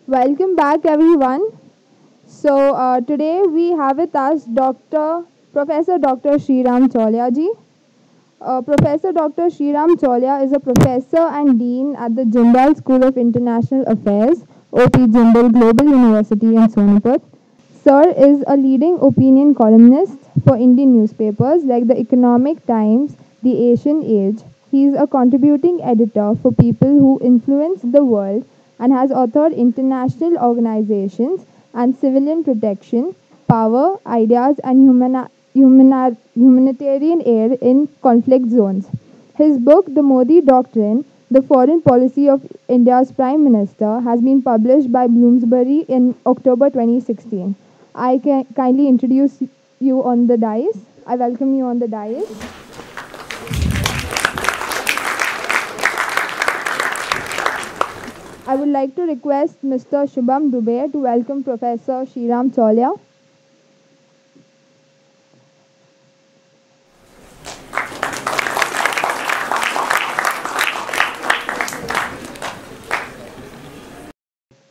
Welcome back, everyone. Today we have with us Professor Dr. Shriram Cholia ji. Professor Dr. Shriram Cholia is a professor and dean at the Jindal School of International Affairs, OP Jindal Global University in Sonipat. Sir is a leading opinion columnist for Indian newspapers like the Economic Times, the Asian Age. He is a contributing editor for People Who Influence the World and has authored international organizations and civilian protection, power, ideas, and humanitarian aid in conflict zones. His book, The Modi Doctrine, The Foreign Policy of India's Prime Minister, has been published by Bloomsbury in October 2016. I can kindly introduce you on the dais. I welcome you on the dais. I would like to request Mr. Shubham Dubey to welcome Professor Shriram Cholia.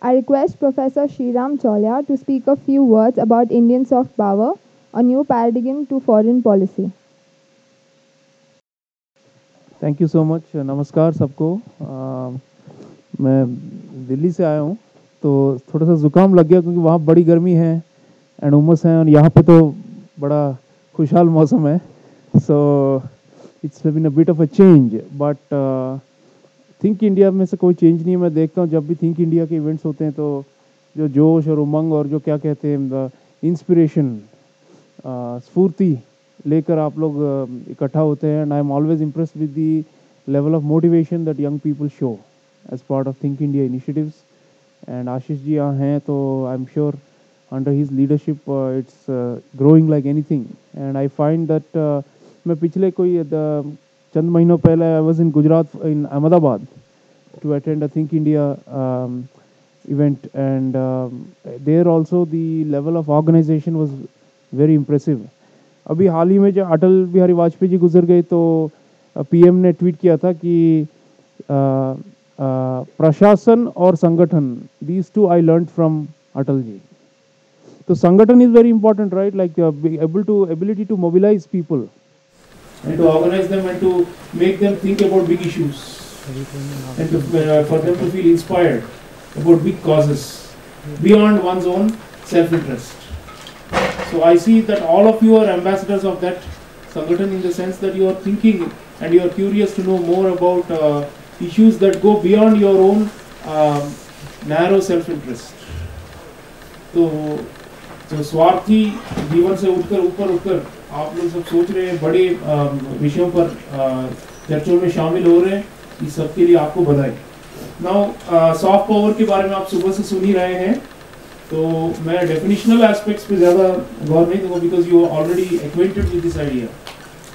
I request Professor Shriram Cholia to speak a few words about Indian soft power, a new paradigm to foreign policy. Thank you so much. नमस्कार सबको। मैं दिल्ली से आया हूँ, तो थोड़ा सा ज़ुकाम लग गया क्योंकि वहाँ बड़ी गर्मी है एंड उमस है, और यहाँ पे तो बड़ा खुशहाल मौसम है। So it's been a bit of a change, but think India में से कोई चेंज नहीं है। मैं देखता हूँ जब भी थिंक इंडिया के इवेंट्स होते हैं तो जो जोश और उमंग और जो क्या कहते हैं इंस्पिरेशन, स्फूर्ति लेकर आप लोग इकट्ठा होते हैं। And I am always impressed with the level of motivation that young people show as part of think India initiatives. And Ashish ji यहाँ हैं, तो I am sure under his leadership it's growing like anything. And I find that मैं पिछले कोई चंद महीनों पहले I was in Gujarat, in Ahmedabad, to attend a think India event, and there also the level of organization was very impressive. अभी हाल ही में जब अटल बिहारी वाजपेयी जी गुजर गए तो पीएम ने ट्वीट किया था कि प्रशासन और संगठन, these two I learn from Atal ji. तो संगठन is very important, right? Like ability to mobilize people and to organize them and to make them think about big issues, and to, for them to feel inspired about big causes beyond one's own self-interest. So I see that all of you are ambassadors of that Sangathan, in the sense that you are thinking and you are curious to know more about issues that go beyond your own narrow self-interest. तो स्वार्थी जीवन से ऊपर आप लोग सब सोच रहे हैं, बड़े विषयों पर चर्चों में शामिल हो रहे हैं। इस सब के लिए आपको बधाई। नाउ सॉफ्ट पावर के बारे में आप सुबह से सुन ही रहे हैं, तो मैं डेफिनेशनल एस्पेक्ट्स पे ज़्यादा गौर नहीं दूंगा because you are already acquainted with this idea.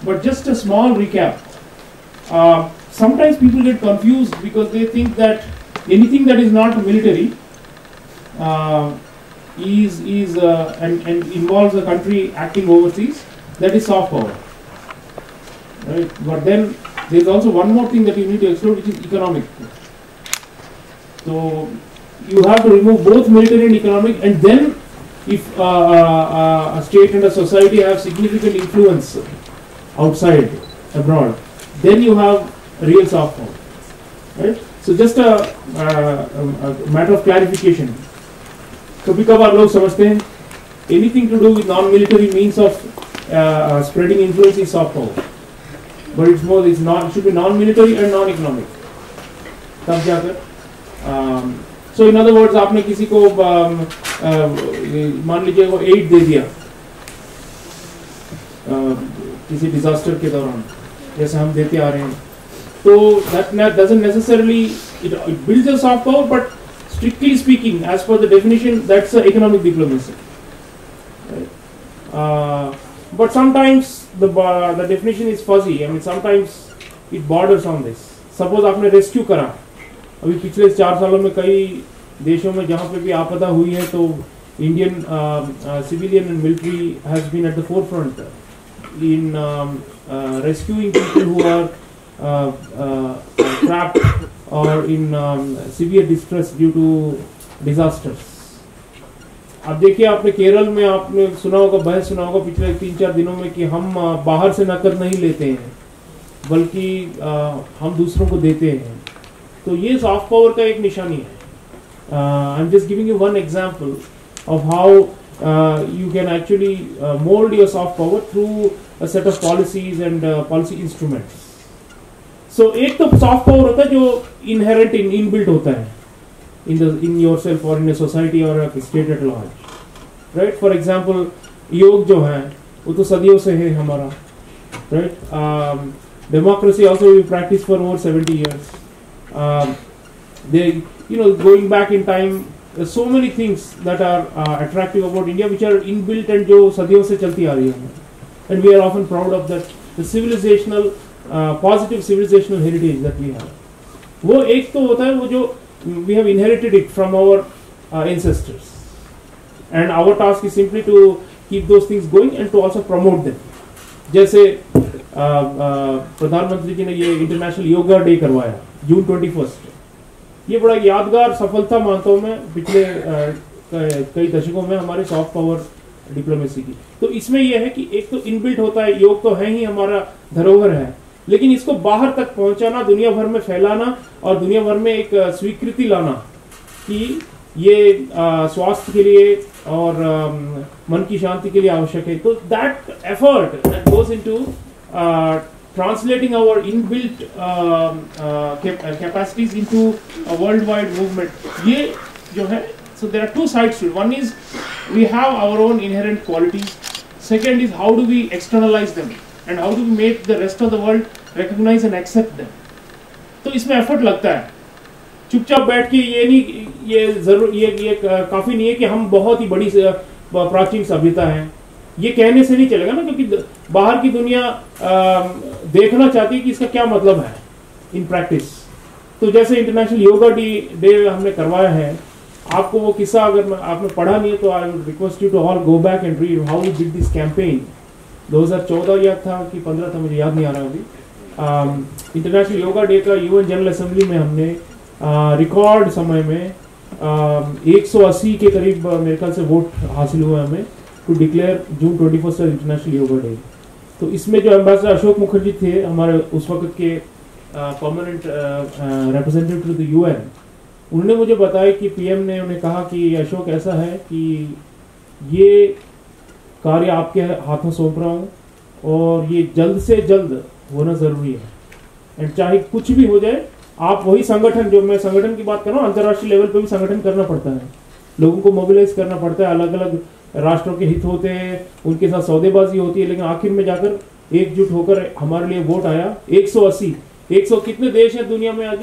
But just a small recap. Sometimes people get confused because they think that anything that is not military and involves a country acting overseas, that is soft power, right? But then there is also one more thing that you need to explore, which is economic. So you have to remove both military and economic, and then if a state and a society have significant influence outside, abroad, then you have real soft power, right? So just a matter of clarification. कभी कभार लोग समझते हैं anything to do with non-military means of spreading influence is soft power, but it's more, it's not, it should be non-military and non-economic, तब जाकर so in other words, आपने किसी को मान लीजिए वो एड दे दिया किसी डिजास्टर के दौरान, जैसे हम देते आ रहे हैं, तो that doesn't necessarily it builds a soft power, but strictly speaking, as per the definition, that's economic diplomacy, right? But sometimes the definition is fuzzy. I mean, sometimes it borders on this. Suppose आपने rescue करा, अभी पिछले 4 सालों में कई देशों में जहाँ पे भी आपदा हुई है, तो Indian civilian and military has been at the forefront in rescuing people who are trapped or in severe distress due to disasters. अब देखिए, आपने केरल में आपने सुना होगा, बहस सुना होगा पिछले 3-4 दिनों में कि हम बाहर से नकद नहीं लेते हैं बल्कि हम दूसरों को देते हैं। तो ये सॉफ्ट पावर का एक निशानी है। I am just giving you one example of how you can actually mold your soft power through a set of policies and policy instruments. So एक तो soft power होता है जो inherent inbuilt होता है in yourself or in a society or a state at large, right? For example, योग जो है वो तो सदियों से है हमारा, right? Democracy also we practice for over 70 years. They, going back in time, there's so many things that are attractive about India which are inbuilt and जो सदियों से चलती आ रही है, and we are often proud of that, the civilizational positive civilizational heritage that we have. वो एक तो होता है वो जो we have inherited it from our ancestors, and our task is simply to keep those things going and to also promote them. जैसे प्रधानमंत्री जी ने ये इंटरनेशनल योगा डे करवाया जून 21, ये बड़ा यादगार सफलता मानता हूँ मैं पिछले कई दशकों में हमारे सॉफ्ट पावर डिप्लोमेसी की। तो इसमें यह है कि एक तो इनबिल्ट होता है, योग तो है ही हमारा धरोहर है, लेकिन इसको बाहर तक पहुंचाना, दुनिया भर में फैलाना और दुनिया भर में एक स्वीकृति लाना कि ये स्वास्थ्य के लिए और मन की शांति के लिए आवश्यक है। तो that effort that goes into translating our inbuilt capacities into a worldwide movement. ये जो है, so there are two sides to it. One is we have our own inherent qualities. Second is how do we externalize them and how do we make the rest of the world recognize and accept them. तो इसमें effort लगता है। चुपचाप बैठ के ये नहीं, ये काफी नहीं है कि हम बहुत ही बड़ी प्राचीन सभ्यता है, ये कहने से नहीं चलेगा ना, क्योंकि बाहर की दुनिया देखना चाहती है कि इसका क्या मतलब है इन प्रैक्टिस। तो जैसे इंटरनेशनल योगा डे हमने करवाया है, आपको वो किस्सा अगर आपने पढ़ा नहीं है तो I would request you to all go back and read how we did this campaign. 2014 या था कि 15 था, मुझे याद नहीं आ रहा अभी। इंटरनेशनल योगा डे का यूएन जनरल असेंबली में हमने रिकॉर्ड समय में 180 के करीब मेरे ख्याल से वोट हासिल हुए हमें to declare June 21 international yoga day. तो इसमें जो एम्बेसडर अशोक मुखर्जी थे, हमारे उस वक्त के permanent representative to the UN, उन्होंने मुझे बताया कि पीएम ने उन्हें कहा कि अशोक ऐसा है कि ये कार्य आपके हाथों सौंप रहा हूँ और ये जल्द से जल्द होना जरूरी है, एंड चाहे कुछ भी हो जाए आप वही संगठन, जो मैं संगठन की बात कर रहा हूँ, अंतर्राष्ट्रीय लेवल पे भी संगठन करना पड़ता है, लोगों को मोबिलाइज करना पड़ता है, अलग अलग राष्ट्रों के हित होते हैं, उनके साथ सौदेबाजी होती है, लेकिन आखिर में जाकर एकजुट होकर हमारे लिए वोट आया 180। 100 कितने देश हैं दुनिया में आज?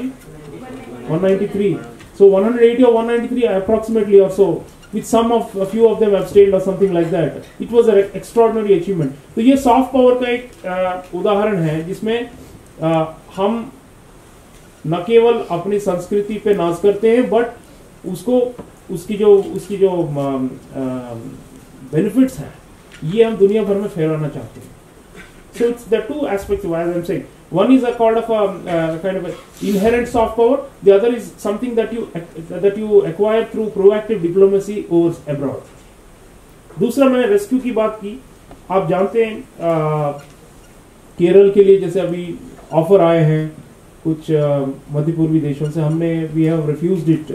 193। So 180 or 193 approximately or so, with a few of them abstained or something like that. It was an extraordinary achievement. तो ये सॉफ्ट पावर का एक उदाहरण है जिसमें हम न केवल अपनी संस्कृति पे नाज करते हैं, बट उसकी जो बेनिफिट्स हैं ये हम दुनिया भर में फैलाना चाहते हैं। So it's the two aspects, as I'm saying. One is a kind of inherent soft power. The other is something that you acquire through proactive diplomacy over abroad. दूसरा, मैंने रेस्क्यू की बात की। आप जानते हैं केरल के लिए जैसे अभी ऑफर आए हैं कुछ मध्य पूर्वी देशों से, हमने we have refused it,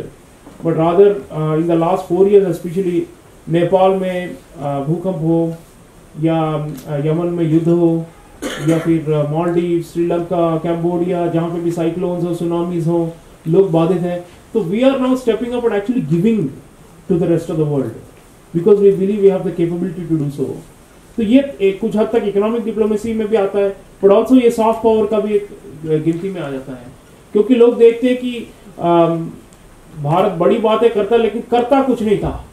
but rather in the last 4 years especially Nepal में भूकंप हो या यमन में युद्ध हो या फिर मालदीव, श्रीलंका, कैम्बोडिया, जहाँ पे भी साइक्लोन्स हो, सुनामीज हो, लोग बाधित हैं, तो we are now stepping up and actually giving to the rest of the world because we believe we have the capability to do so. तो ये कुछ हद तक इकोनॉमिक डिप्लोमेसी में भी आता है, बट ऑल्सो ये सॉफ्ट पावर का भी एक गिनती में आ जाता है, क्योंकि लोग देखते हैं कि भारत बड़ी बातें करता है लेकिन करता कुछ नहीं था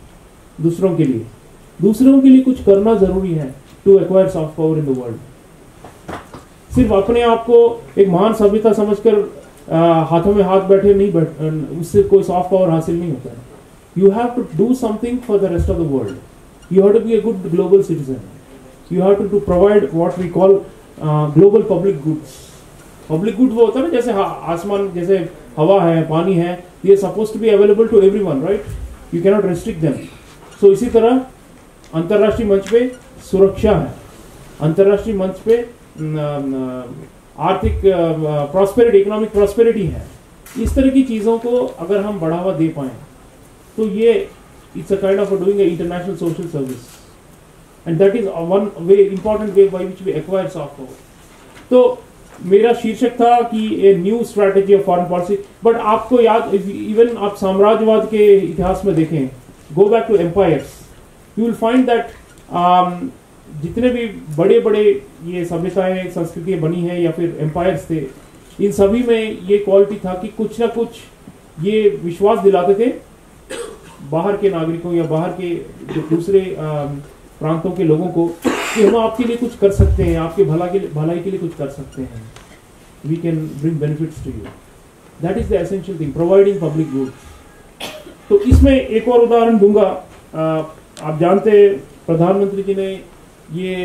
दूसरों के लिए कुछ करना जरूरी है to acquire soft power in the world. सिर्फ अपने आप को एक महान सभ्यता समझकर हाथों में हाथ बैठे नहीं उससे कोई सॉफ्ट पावर हासिल नहीं होता है। You have to do something for the rest of the world, you have to be a good global citizen, you have to provide what we call global public goods. Public good वो होता है ना, जैसे आसमान, जैसे हवा है, पानी है, They are supposed to be available to everyone, right? You cannot restrict them. So इसी तरह अंतर्राष्ट्रीय मंच पे सुरक्षा है, अंतर्राष्ट्रीय मंच पे आर्थिक प्रॉस्पेरिटी, इकोनॉमिक प्रॉस्पेरिटी है. इस तरह की चीज़ों को अगर हम बढ़ावा दे पाएं तो ये it's a kind of doing international social service, and that is one way, important way by which we acquire soft power. तो मेरा शीर्षक था कि a new strategy of foreign policy. But आपको याद, इवन आप साम्राज्यवाद के इतिहास में देखें, go back to empires, you will find that जितने भी बड़े बड़े ये सभ्यताएं, संस्कृतियां बनी हैं या फिर एम्पायर्स थे, इन सभी में ये क्वालिटी था कि कुछ ना कुछ ये विश्वास दिलाते थे बाहर के नागरिकों या बाहर के दूसरे प्रांतों के लोगों को कि हम आपके लिए कुछ कर सकते हैं, आपके भलाई के लिए कुछ कर सकते हैं. We can bring benefits to you. That is the essential thing, providing public goods. तो इसमें एक और उदाहरण दूंगा. आप जानते हैं प्रधानमंत्री जी ने ये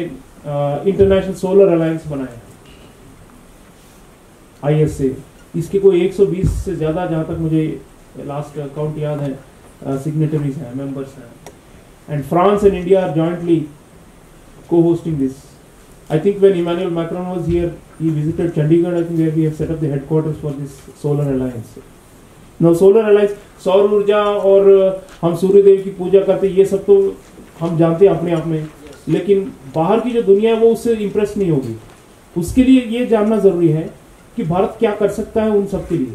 इंटरनेशनल सोलर अलायंस बनाया, ISA. इसके कोई 120 से ज्यादा, जहां तक मुझे लास्ट काउंट याद है, सिग्नेटरीज हैं, मेंबर्स हैं. And France and India are jointly co-hosting this. I think when Emmanuel Macron was here, he visited Chandigarh, I think, where we have set up the headquarters for this solar alliance. Now solar alliance, सौर ऊर्जा और हम सूर्य देव की पूजा करते, ये सब तो हम जानते हैं अपने आप में, लेकिन बाहर की जो दुनिया है वो उससे इम्प्रेस नहीं होगी. उसके लिए ये जानना जरूरी है कि भारत क्या कर सकता है उन सब के लिए,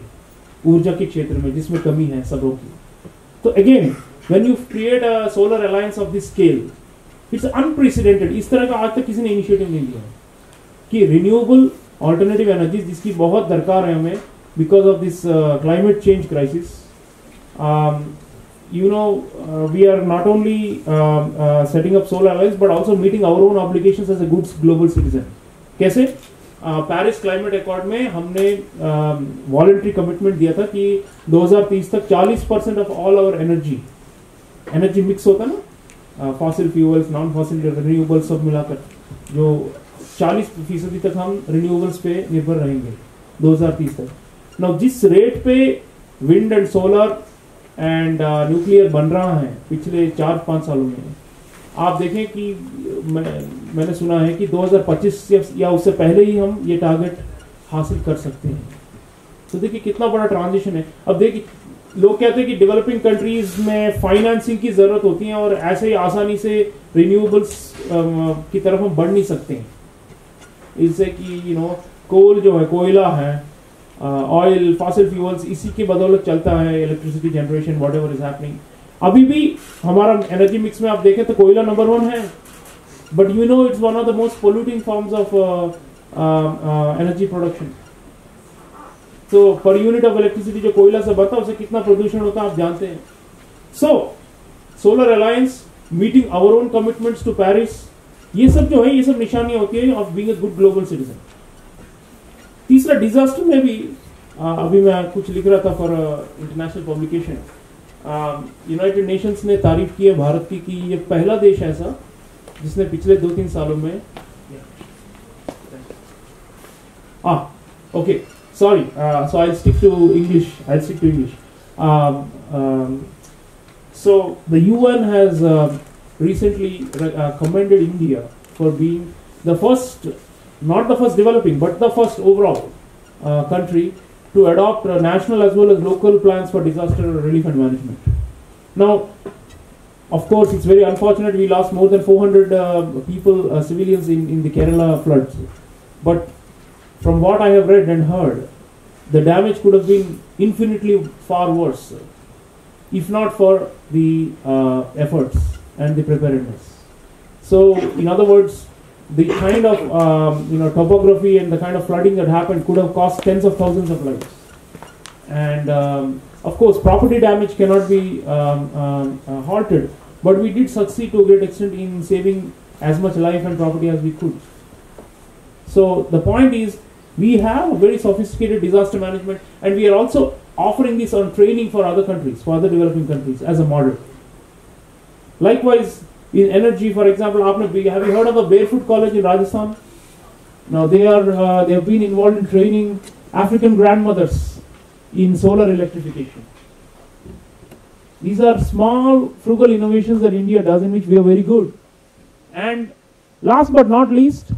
ऊर्जा के क्षेत्र में जिसमें कमी है सबों की. तो again, when you create a solar alliance of this scale, it's unprecedented. इस तरह का आज तक किसी ने इनिशिएटिव नहीं लिया कि रिन्यूएबल ऑल्टरनेटिव एनर्जी, जिसकी बहुत दरकार है हमें because of this climate change crisis. We are not only setting up solar alliance but also meeting our own obligations as a good global citizen. कैसे? पेरिस क्लाइमेट अकॉर्ड में हमने voluntary commitment दिया था कि 2030 तक 40% of all our energy mix होता ना, fossil fuels, non fossil, renewables सब मिलाकर, जो 40% तक हम रिन्यूएबल्स पे निर्भर रहेंगे 2030 तक. नाउ जिस रेट पे wind and solar and nuclear बन रहा है पिछले 4-5 सालों में, आप देखें कि मैंने सुना है कि 2025 या उससे पहले ही हम ये टारगेट हासिल कर सकते हैं. तो देखिए कितना बड़ा ट्रांजिशन है. अब देखिए, लोग कहते हैं कि डेवलपिंग कंट्रीज में फाइनेंसिंग की जरूरत होती है और ऐसे ही आसानी से रिन्यूएबल्स की तरफ हम बढ़ नहीं सकते हैं. इससे कि कोल जो है, कोयला है, ऑयल, फॉसिल फ्यूल्स, इसी के बदौलत चलता है electricity generation, whatever is happening. अभी भी हमारा एनर्जी मिक्स में आप देखें तो कोयला नंबर 1 है, but it's one of the most polluting forms of energy production. तो पर यूनिट ऑफ इलेक्ट्रिसिटी जो कोयला से बनता है उससे कितना प्रदूषण होता है आप जानते हैं. So solar alliance, meeting our own commitments to Paris, ये सब जो है, ये सब निशानियां होती है of being a good global citizen. तीसरा, डिजास्टर में भी अभी मैं कुछ लिख रहा था for international publication. United Nations ने तारीफ की है भारत की कि ये पहला देश है ऐसा जिसने पिछले 2-3 सालों में okay, sorry, so I'll stick to English. So the UN has recently commended India for being the first, not the first developing, but the first overall country to adopt national as well as local plans for disaster relief and management. Now, of course, it's very unfortunate we lost more than 400 people, civilians in the Kerala floods. But from what I have read and heard, the damage could have been infinitely far worse if not for the efforts and the preparedness. So, in other words, the kind of topography and the kind of flooding that happened could have cost tens of thousands of lives. And of course, property damage cannot be halted, but we did succeed to a great extent in saving as much life and property as we could. So the point is, we have a very sophisticated disaster management, and we are also offering this on training for other countries, for other developing countries as a model. Likewise, in energy, for example, have you heard of the Barefoot College in Rajasthan? Now they have been involved in training African grandmothers in solar electrification. These are small, frugal innovations that India does, in which we are very good. And last but not least,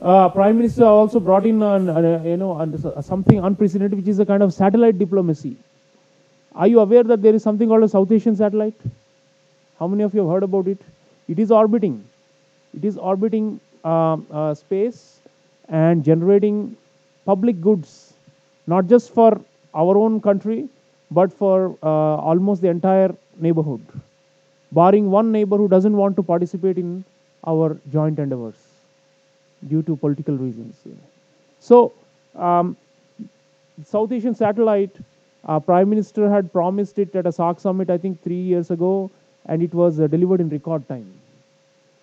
Prime Minister also brought in something unprecedented, which is a kind of satellite diplomacy. Are you aware that there is something called a South Asian satellite? How many of you have heard about it? It is orbiting. It is orbiting space and generating public goods, not just for our own country, but for almost the entire neighborhood, barring one neighbor who doesn't want to participate in our joint endeavors due to political reasons. So, South Asian satellite, Prime Minister had promised it at a SAARC summit, I think 3 years ago, and it was delivered in record time.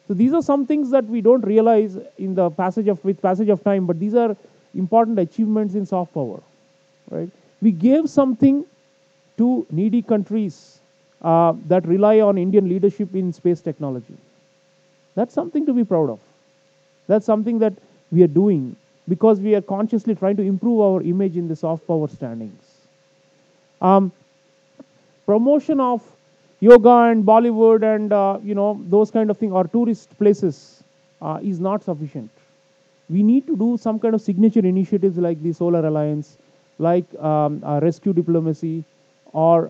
So these are some things that we don't realize in the passage of time, but these are important achievements in soft power, right? We gave something to needy countries that rely on Indian leadership in space technology. That's something to be proud of. That's something that we are doing because we are consciously trying to improve our image in the soft power standings. Promotion of yoga and Bollywood and those kind of things, or tourist places, is not sufficient. We need to do some kind of signature initiatives like the Solar Alliance, like rescue diplomacy, or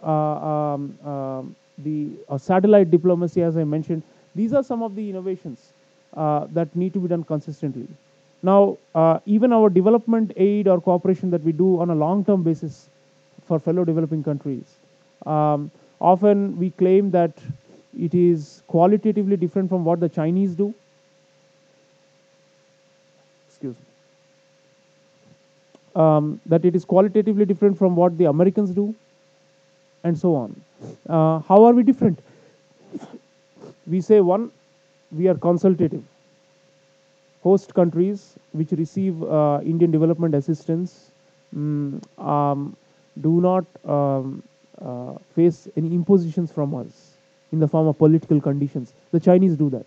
the satellite diplomacy, as I mentioned. These are some of the innovations that need to be done consistently. Now, even our development aid or cooperation that we do on a long-term basis for fellow developing countries, often we claim that it is qualitatively different from what the Chinese do. Excuse me. That it is qualitatively different from what the Americans do, and so on. How are we different? We say, one, we are consultative. Host countries which receive Indian development assistance do not face any impositions from us in the form of political conditions. The Chinese do that.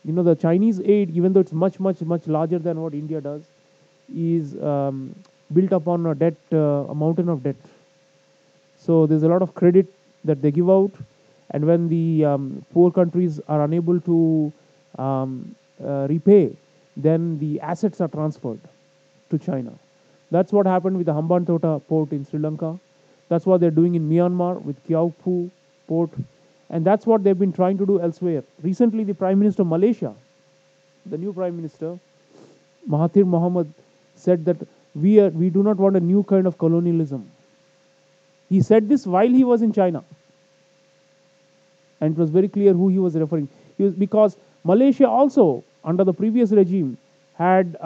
The Chinese aid, even though it's much, much, much larger than what India does, is built upon a mountain of debt. So there's a lot of credit that they give out, and when the poor countries are unable to repay, then the assets are transferred to China. That's what happened with the Hambantota port in Sri Lanka. That's what they're doing in Myanmar with Kiau Phu port. And that's what they've been trying to do elsewhere. Recently, the Prime Minister of Malaysia, the new Prime Minister, Mahathir Mohamad, said that we do not want a new kind of colonialism. He said this while he was in China. And it was very clear who he was referring. Because Malaysia also, under the previous regime, had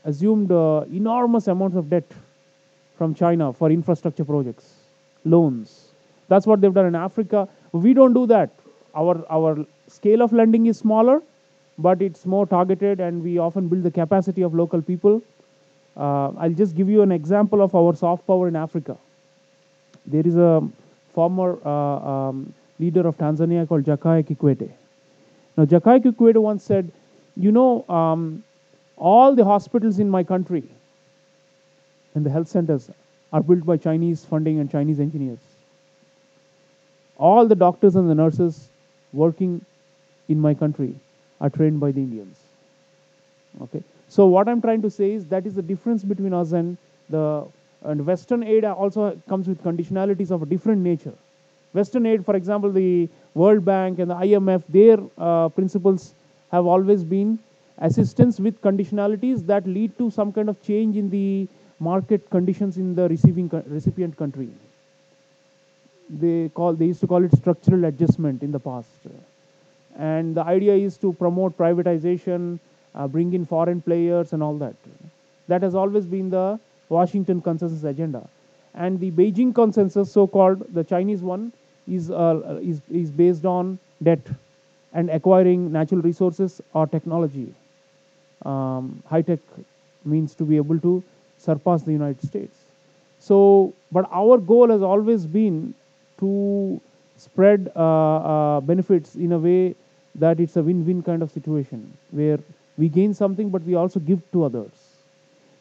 assumed enormous amounts of debt from China for infrastructure projects, loans. That's what they've done in Africa. We don't do that. Our scale of lending is smaller, but it's more targeted, and we often build the capacity of local people. I'll just give you an example of our soft power in Africa. There is a former leader of Tanzania called Jakaya Kikwete. Now, Jakaya Kikwete once said, all the hospitals in my country and the health centers are built by Chinese funding and Chinese engineers. All the doctors and the nurses working in my country are trained by the Indians. Okay. So what I'm trying to say is that is the difference between us and Western aid also comes with conditionalities of a different nature. Western aid, for example, the World Bank and the IMF, their principles have always been assistance with conditionalities that lead to some kind of change in the market conditions in the recipient country. They used to call it structural adjustment in the past. And the idea is to promote privatization, bring in foreign players and all that. That has always been the Washington consensus agenda. And the Beijing consensus, so-called, the Chinese one, is based on debt and acquiring natural resources or technology. High-tech means to be able to surpass the United States. So, but our goal has always been to spread benefits in a way that it's a win-win kind of situation where we gain something but we also give to others.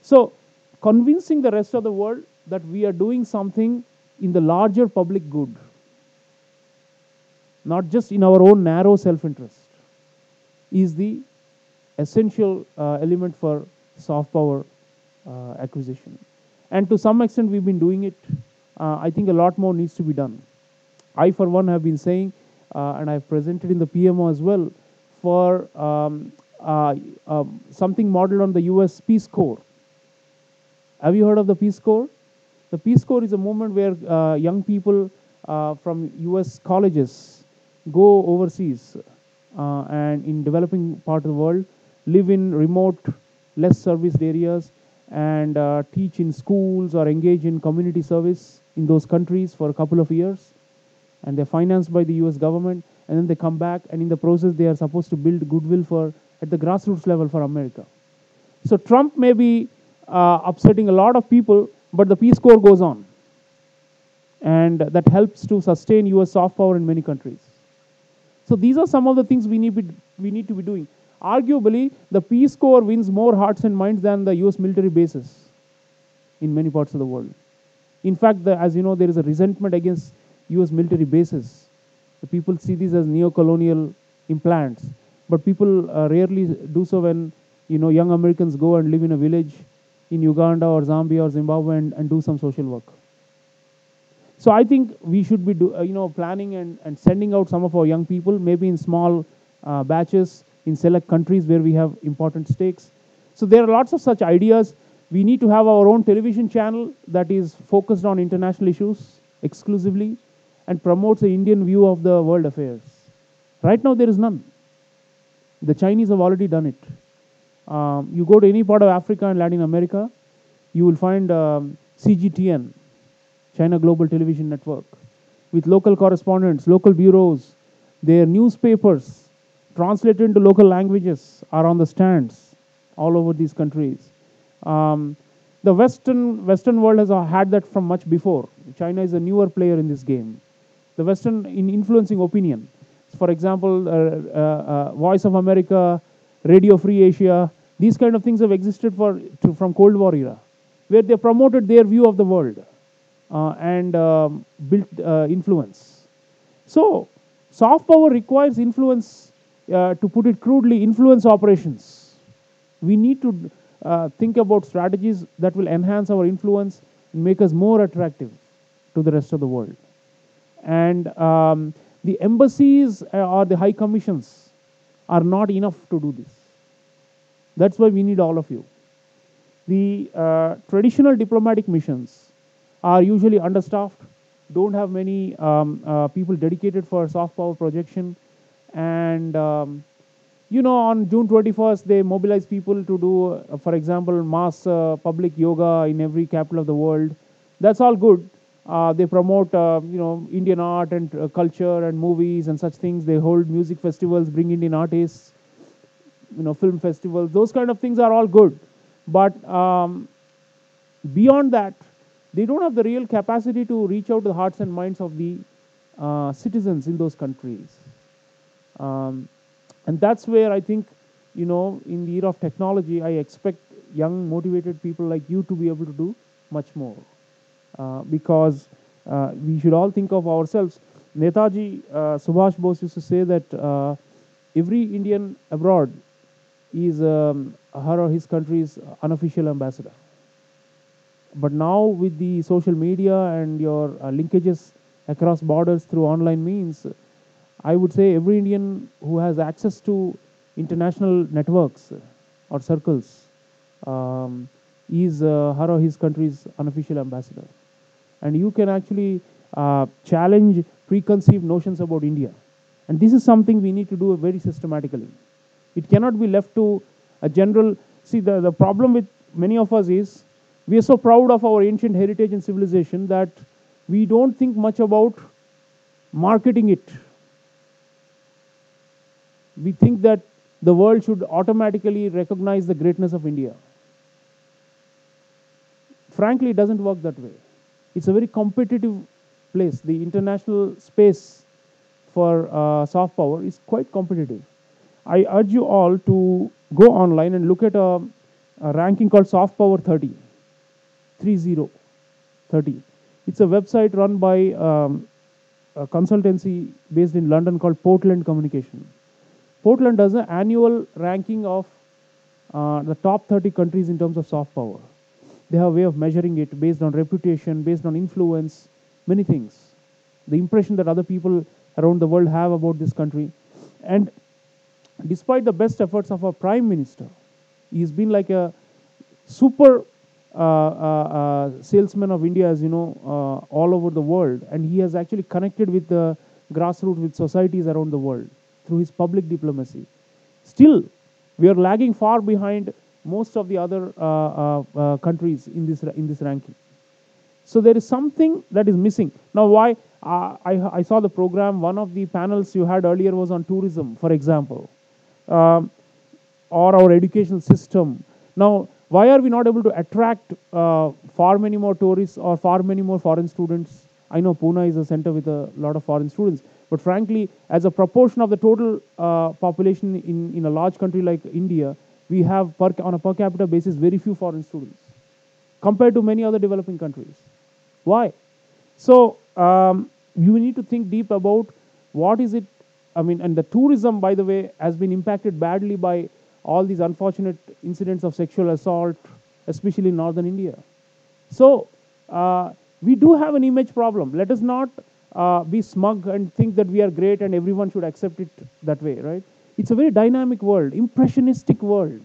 So, convincing the rest of the world that we are doing something in the larger public good not just in our own narrow self-interest, is the essential element for soft power acquisition. And to some extent, we've been doing it. I think a lot more needs to be done. I, for one, have been saying, and I've presented in the PMO as well, for something modeled on the US Peace Corps. Have you heard of the Peace Corps? The Peace Corps is a movement where young people from US colleges go overseas and in developing part of the world, live in remote, less serviced areas, and teach in schools or engage in community service in those countries for a couple of years. And they're financed by the US government, and then they come back, and in the process, they are supposed to build goodwill for at the grassroots level for America. So Trump may be upsetting a lot of people, but the Peace Corps goes on. And that helps to sustain US soft power in many countries. So these are some of the things we need to be doing. Arguably, the Peace Corps wins more hearts and minds than the US military bases in many parts of the world. In fact, as you know, there is a resentment against US military bases. The people see these as neo-colonial implants, but people rarely do so when young Americans go and live in a village in Uganda or Zambia or Zimbabwe and do some social work. So I think we should be planning and sending out some of our young people, maybe in small batches in select countries where we have important stakes. So there are lots of such ideas. We need to have our own television channel that is focused on international issues exclusively and promotes the Indian view of the world affairs. Right now there is none. The Chinese have already done it. You go to any part of Africa and Latin America, you will find CGTN, China Global Television Network, with local correspondents, local bureaus. Their newspapers, translated into local languages, are on the stands all over these countries. The Western world has had that from much before. China is a newer player in this game. The Western in influencing opinion. For example, Voice of America, Radio Free Asia, these kind of things have existed from Cold War era, where they promoted their view of the world and built influence. So, soft power requires influence, to put it crudely, influence operations. We need to think about strategies that will enhance our influence and make us more attractive to the rest of the world. And the embassies or the high commissions are not enough to do this. That's why we need all of you. The traditional diplomatic missions are usually understaffed, don't have many people dedicated for soft power projection, and on June 21st, they mobilize people to do, for example, mass public yoga in every capital of the world. That's all good. They promote, Indian art and culture and movies and such things. They hold music festivals, bring Indian artists, film festivals. Those kind of things are all good. But beyond that, they don't have the real capacity to reach out to the hearts and minds of the citizens in those countries. And that's where I think, in the era of technology, I expect young, motivated people like you to be able to do much more. Because we should all think of ourselves. Netaji Subhash Bose used to say that every Indian abroad is her or his country's unofficial ambassador. But now with the social media and your linkages across borders through online means, I would say every Indian who has access to international networks or circles is her or his country's unofficial ambassador. And you can actually challenge preconceived notions about India. And this is something we need to do very systematically. It cannot be left to a general... See, the problem with many of us is we are so proud of our ancient heritage and civilization that we don't think much about marketing it. We think that the world should automatically recognize the greatness of India. Frankly, it doesn't work that way. It's a very competitive place. The international space for soft power is quite competitive. I urge you all to go online and look at a ranking called Soft Power 30. 30. It's a website run by consultancy based in London called Portland Communication. Portland does an annual ranking of the top 30 countries in terms of soft power. They have a way of measuring it based on reputation, based on influence, many things. The impression that other people around the world have about this country. And despite the best efforts of our Prime Minister, he's been like a super salesman of India, as you know, all over the world. And he has actually connected with the grassroots, with societies around the world through his public diplomacy. Still, we are lagging far behind most of the other countries in this ranking. So there is something that is missing. Now, why? I saw the program. One of the panels you had earlier was on tourism, for example, or our educational system. Now, why are we not able to attract far many more tourists or far many more foreign students? I know Pune is a center with a lot of foreign students, but frankly, as a proportion of the total population in a large country like India, we have on a per capita basis very few foreign students compared to many other developing countries. Why? So you need to think deep about what is it. I mean, and the tourism, by the way, has been impacted badly by all these unfortunate incidents of sexual assault, especially in northern India. So we do have an image problem. Let us not be smug and think that we are great and everyone should accept it that way, right? It's a very dynamic world, impressionistic world.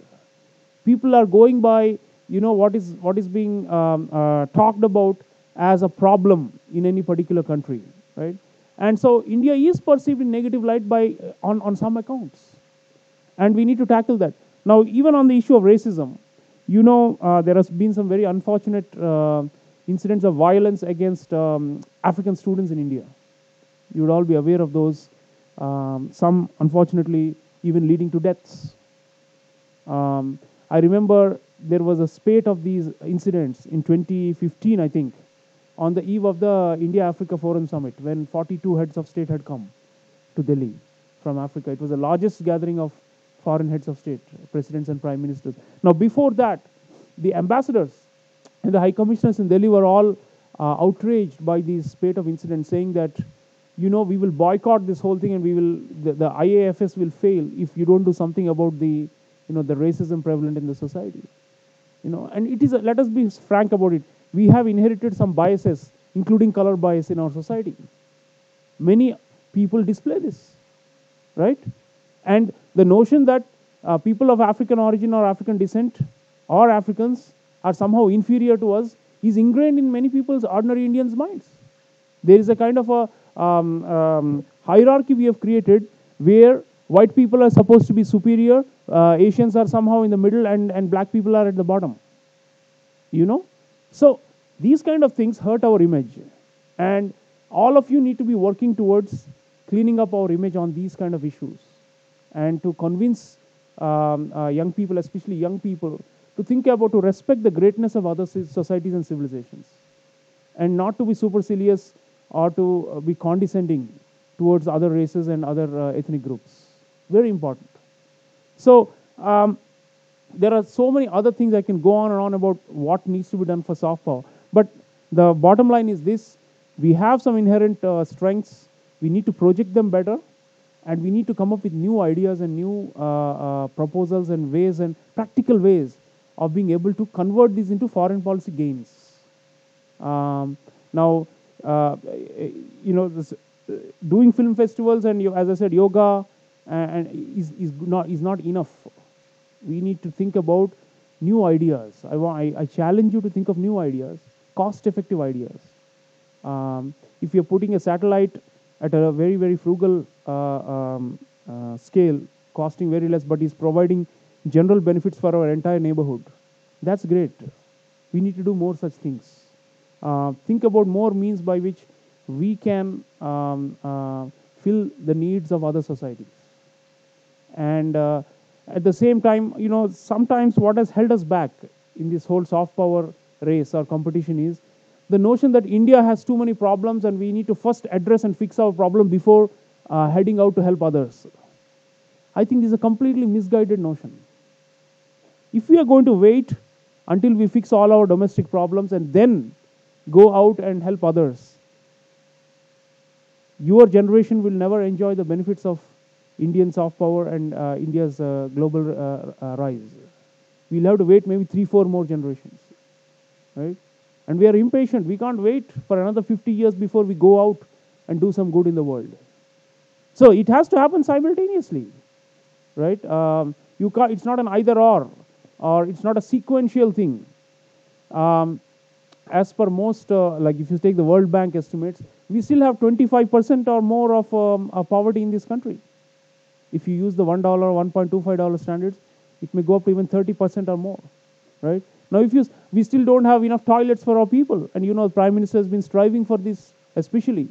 People are going by, what is being talked about as a problem in any particular country, right? And so India is perceived in negative light by on some accounts, and we need to tackle that. Now, even on the issue of racism, there has been some very unfortunate incidents of violence against African students in India. You would all be aware of those. Some, unfortunately, even leading to deaths. I remember there was a spate of these incidents in 2015, I think, on the eve of the India-Africa Forum Summit, when 42 heads of state had come to Delhi from Africa. It was the largest gathering of foreign heads of state, presidents and prime ministers. Now, before that, the ambassadors and the high commissioners in Delhi were all outraged by this spate of incidents, saying that, we will boycott this whole thing, and the IAFS will fail if you don't do something about the racism prevalent in the society. And it is, let us be frank about it, we have inherited some biases, including color bias in our society. Many people display this, right? And the notion that people of African origin or African descent or Africans are somehow inferior to us is ingrained in many people's ordinary Indians' minds. There is a kind of a hierarchy we have created where white people are supposed to be superior, Asians are somehow in the middle, and black people are at the bottom. So these kind of things hurt our image. And all of you need to be working towards cleaning up our image on these kind of issues, and to convince young people, especially young people, to respect the greatness of other societies and civilizations, and not to be supercilious or to be condescending towards other races and other ethnic groups. Very important. So there are so many other things I can go on and on about what needs to be done for soft power. But the bottom line is this: we have some inherent strengths. We need to project them better, and we need to come up with new ideas and new proposals and ways and practical ways of being able to convert these into foreign policy gains. Now, doing film festivals and, as I said, yoga is not enough. We need to think about new ideas. I challenge you to think of new ideas, cost-effective ideas. If you're putting a satellite at a very, very frugal scale, costing very less, but is providing general benefits for our entire neighborhood, that's great. We need to do more such things. Think about more means by which we can fill the needs of other societies. And at the same time, sometimes what has held us back in this whole soft power race or competition is the notion that India has too many problems and we need to first address and fix our problem before heading out to help others. I think this is a completely misguided notion. If we are going to wait until we fix all our domestic problems and then go out and help others, your generation will never enjoy the benefits of Indian soft power and India's global rise. We'll have to wait maybe 3, 4 more generations, right? And we are impatient. We can't wait for another 50 years before we go out and do some good in the world. So it has to happen simultaneously, right? You can't, it's not an either or it's not a sequential thing. Um, as per most, like if you take the World Bank estimates, we still have 25% or more of poverty in this country. If you use the $1, $1.25 standards, it may go up to even 30% or more, right? Now, we still don't have enough toilets for our people, and the Prime Minister has been striving for this especially.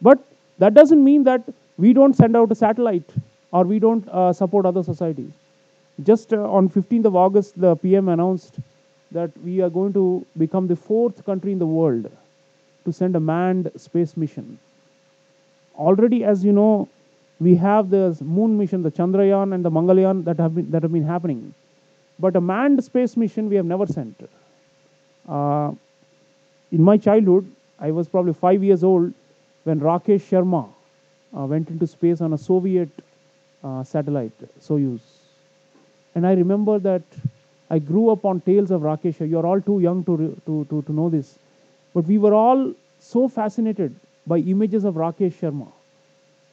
But that doesn't mean that we don't send out a satellite or we don't support other societies. Just on 15th of August, the PM announced that we are going to become the 4th country in the world to send a manned space mission. Already, as you know, we have the moon mission, the Chandrayaan and the Mangalyaan that have been happening. But a manned space mission we have never sent. Uh, in my childhood, I was probably 5 years old when Rakesh Sharma went into space on a Soviet satellite, Soyuz. And I remember that I grew up on tales of Rakesh. You're all too young to know this. But we were all so fascinated by images of Rakesh Sharma.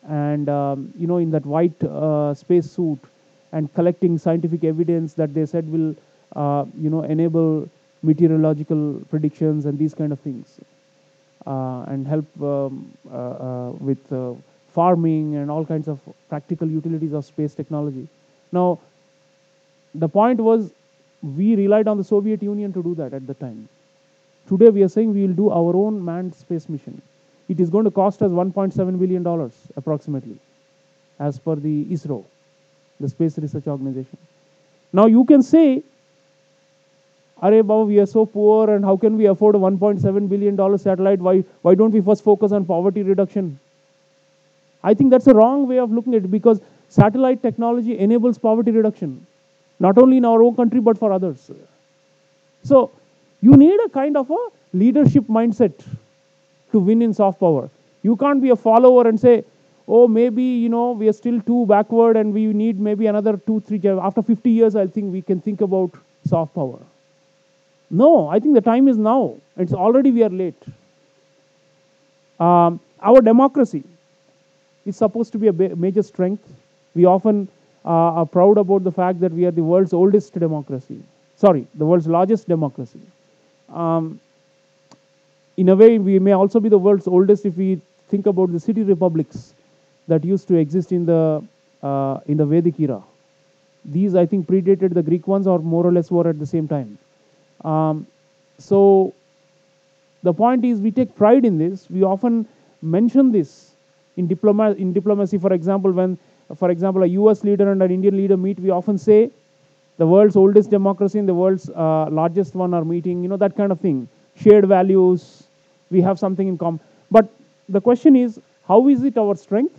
And, in that white space suit and collecting scientific evidence that they said will, enable meteorological predictions and these kind of things. And help with farming and all kinds of practical utilities of space technology. Now, the point was we relied on the Soviet Union to do that at the time. Today we are saying we will do our own manned space mission. It is going to cost us $1.7 billion approximately, as per the ISRO, the Space Research Organization. Now you can say, Arey Baba, we are so poor and how can we afford a $1.7 billion satellite? Why don't we first focus on poverty reduction? I think that's a wrong way of looking at it, because satellite technology enables poverty reduction, not only in our own country but for others. So you need a kind of a leadership mindset to win in soft power. You can't be a follower and say, oh, maybe, we are still too backward and we need maybe another 2-3 years. After 50 years, I think we can think about soft power. No, I think the time is now. It's already we are late. Our democracy is supposed to be a major strength. We often are proud about the fact that we are the world's oldest democracy. Sorry, the world's largest democracy. In a way, we may also be the world's oldest if we think about the city republics that used to exist in the Vedic era. These, I think, predated the Greek ones, or more or less were at the same time. So the point is, we take pride in this. We often mention this in diplomacy. For example, when, a U.S. leader and an Indian leader meet, we often say the world's oldest democracy and the world's largest one are meeting. That kind of thing. Shared values. We have something in common. But the question is, how is it our strength?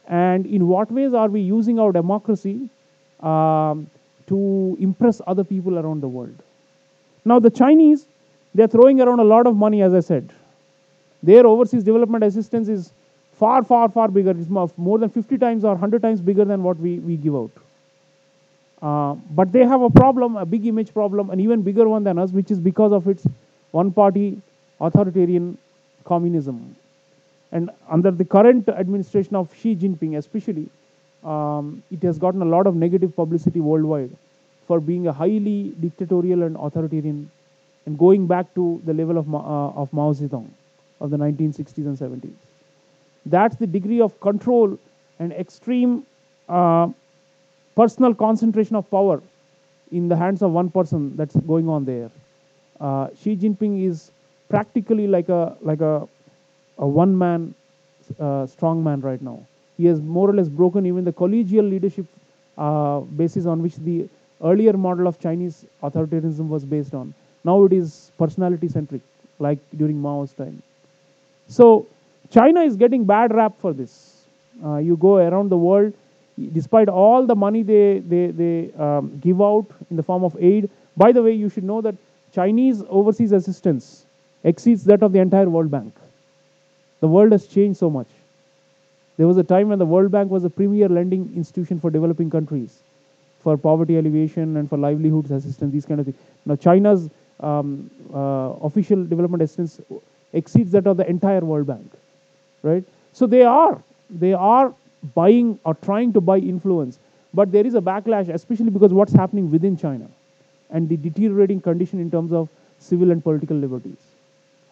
And in what ways are we using our democracy to impress other people around the world? Now, the Chinese, they're throwing around a lot of money, as I said. Their overseas development assistance is far, far, far bigger. It's more than 50 times or 100 times bigger than what we give out. But they have a problem, a big image problem, an even bigger one than us, which is because of its one-party authoritarian communism. And under the current administration of Xi Jinping especially, it has gotten a lot of negative publicity worldwide for being a highly dictatorial and authoritarian, and going back to the level of Mao Zedong of the 1960s and 70s. That's the degree of control and extreme personal concentration of power in the hands of one person that's going on there. Xi Jinping is practically like a one-man strong man right now. He has more or less broken even the collegial leadership basis on which the earlier model of Chinese authoritarianism was based on. Now it is personality-centric, like during Mao's time. So China is getting bad rap for this. You go around the world, despite all the money they give out in the form of aid. By the way, you should know that Chinese overseas assistance exceeds that of the entire World Bank. The world has changed so much. There was a time when the World Bank was the premier lending institution for developing countries, for poverty alleviation and for livelihoods assistance, these kind of things. Now, China's official development assistance exceeds that of the entire World Bank, right? So they are buying or trying to buy influence, but there is a backlash, especially because what's happening within China and the deteriorating condition in terms of civil and political liberties.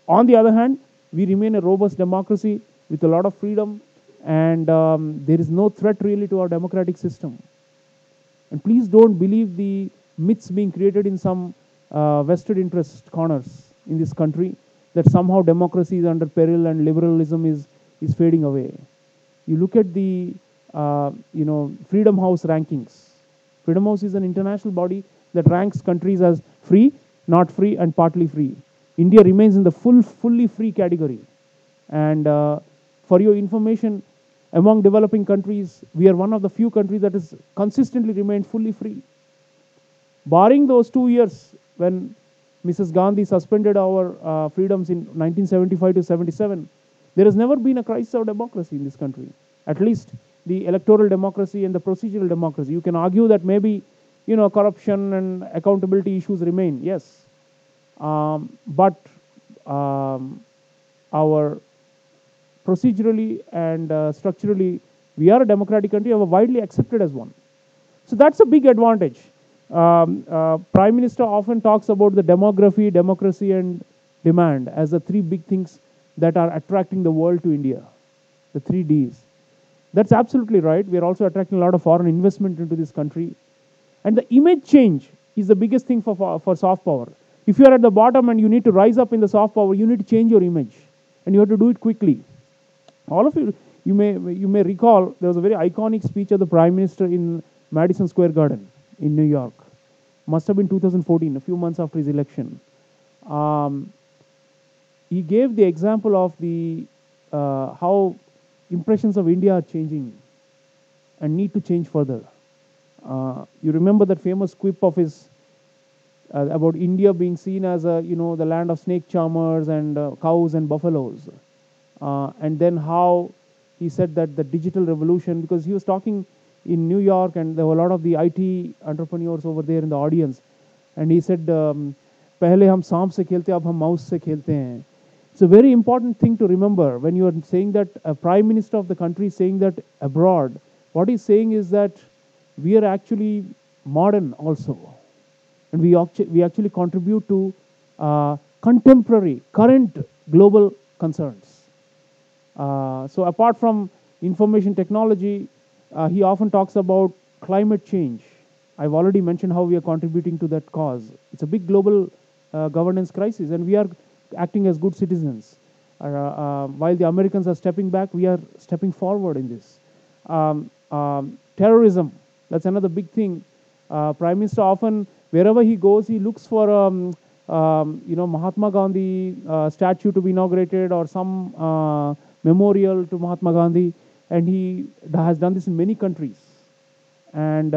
On the other hand, we remain a robust democracy with a lot of freedom, and there is no threat really to our democratic system. And please don't believe the myths being created in some vested interest corners in this country that somehow democracy is under peril and liberalism is fading away. You look at the Freedom House rankings. Freedom House is an international body that ranks countries as free, not free, and partly free. India remains in the fully free category. And for your information, among developing countries, we are one of the few countries that has consistently remained fully free. Barring those 2 years when Mrs. Gandhi suspended our freedoms in 1975 to 77, there has never been a crisis of democracy in this country. At least the electoral democracy and the procedural democracy. You can argue that maybe, corruption and accountability issues remain. Yes, but our procedurally and structurally, we are a democratic country, and we're widely accepted as one. So that's a big advantage. Prime Minister often talks about the demography, democracy, and demand as the three big things that are attracting the world to India, the 3 Ds. That's absolutely right. We are also attracting a lot of foreign investment into this country. And the image change is the biggest thing for soft power. If you are at the bottom and you need to rise up in the soft power, you need to change your image. And you have to do it quickly. All of you may recall, there was a very iconic speech of the Prime Minister in Madison Square Garden in New York. Must have been 2014, a few months after his election. He gave the example of the how impressions of India are changing and need to change further. You remember that famous quip of his about India being seen as the land of snake charmers and cows and buffaloes, and then how he said that the digital revolution, because he was talking in New York and there were a lot of the IT entrepreneurs over there in the audience, and he said, "पहले हम सांप से खेलते, अब हम mouse से खेलते हैं." It's a very important thing to remember when you are saying that a prime minister of the country is saying that abroad. What he's saying is that we are actually modern also, and we actually contribute to contemporary, current global concerns. So apart from information technology, he often talks about climate change. I've already mentioned how we are contributing to that cause. It's a big global governance crisis, and we are acting as good citizens. While the Americans are stepping back, we are stepping forward in this. Terrorism, that's another big thing. Prime Minister often, wherever he goes, he looks for Mahatma Gandhi statue to be inaugurated or some memorial to Mahatma Gandhi, and he has done this in many countries. And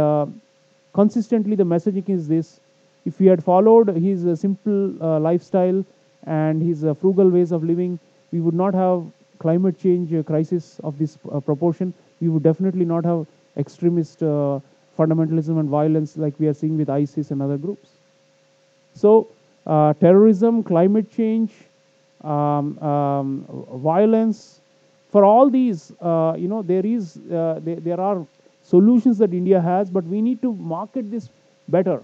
consistently, the messaging is this: if we had followed his simple lifestyle and his frugal ways of living, we would not have climate change crisis of this proportion. We would definitely not have extremist fundamentalism and violence like we are seeing with ISIS and other groups. So, terrorism, climate change, violence, for all these, there are solutions that India has, but we need to market this better.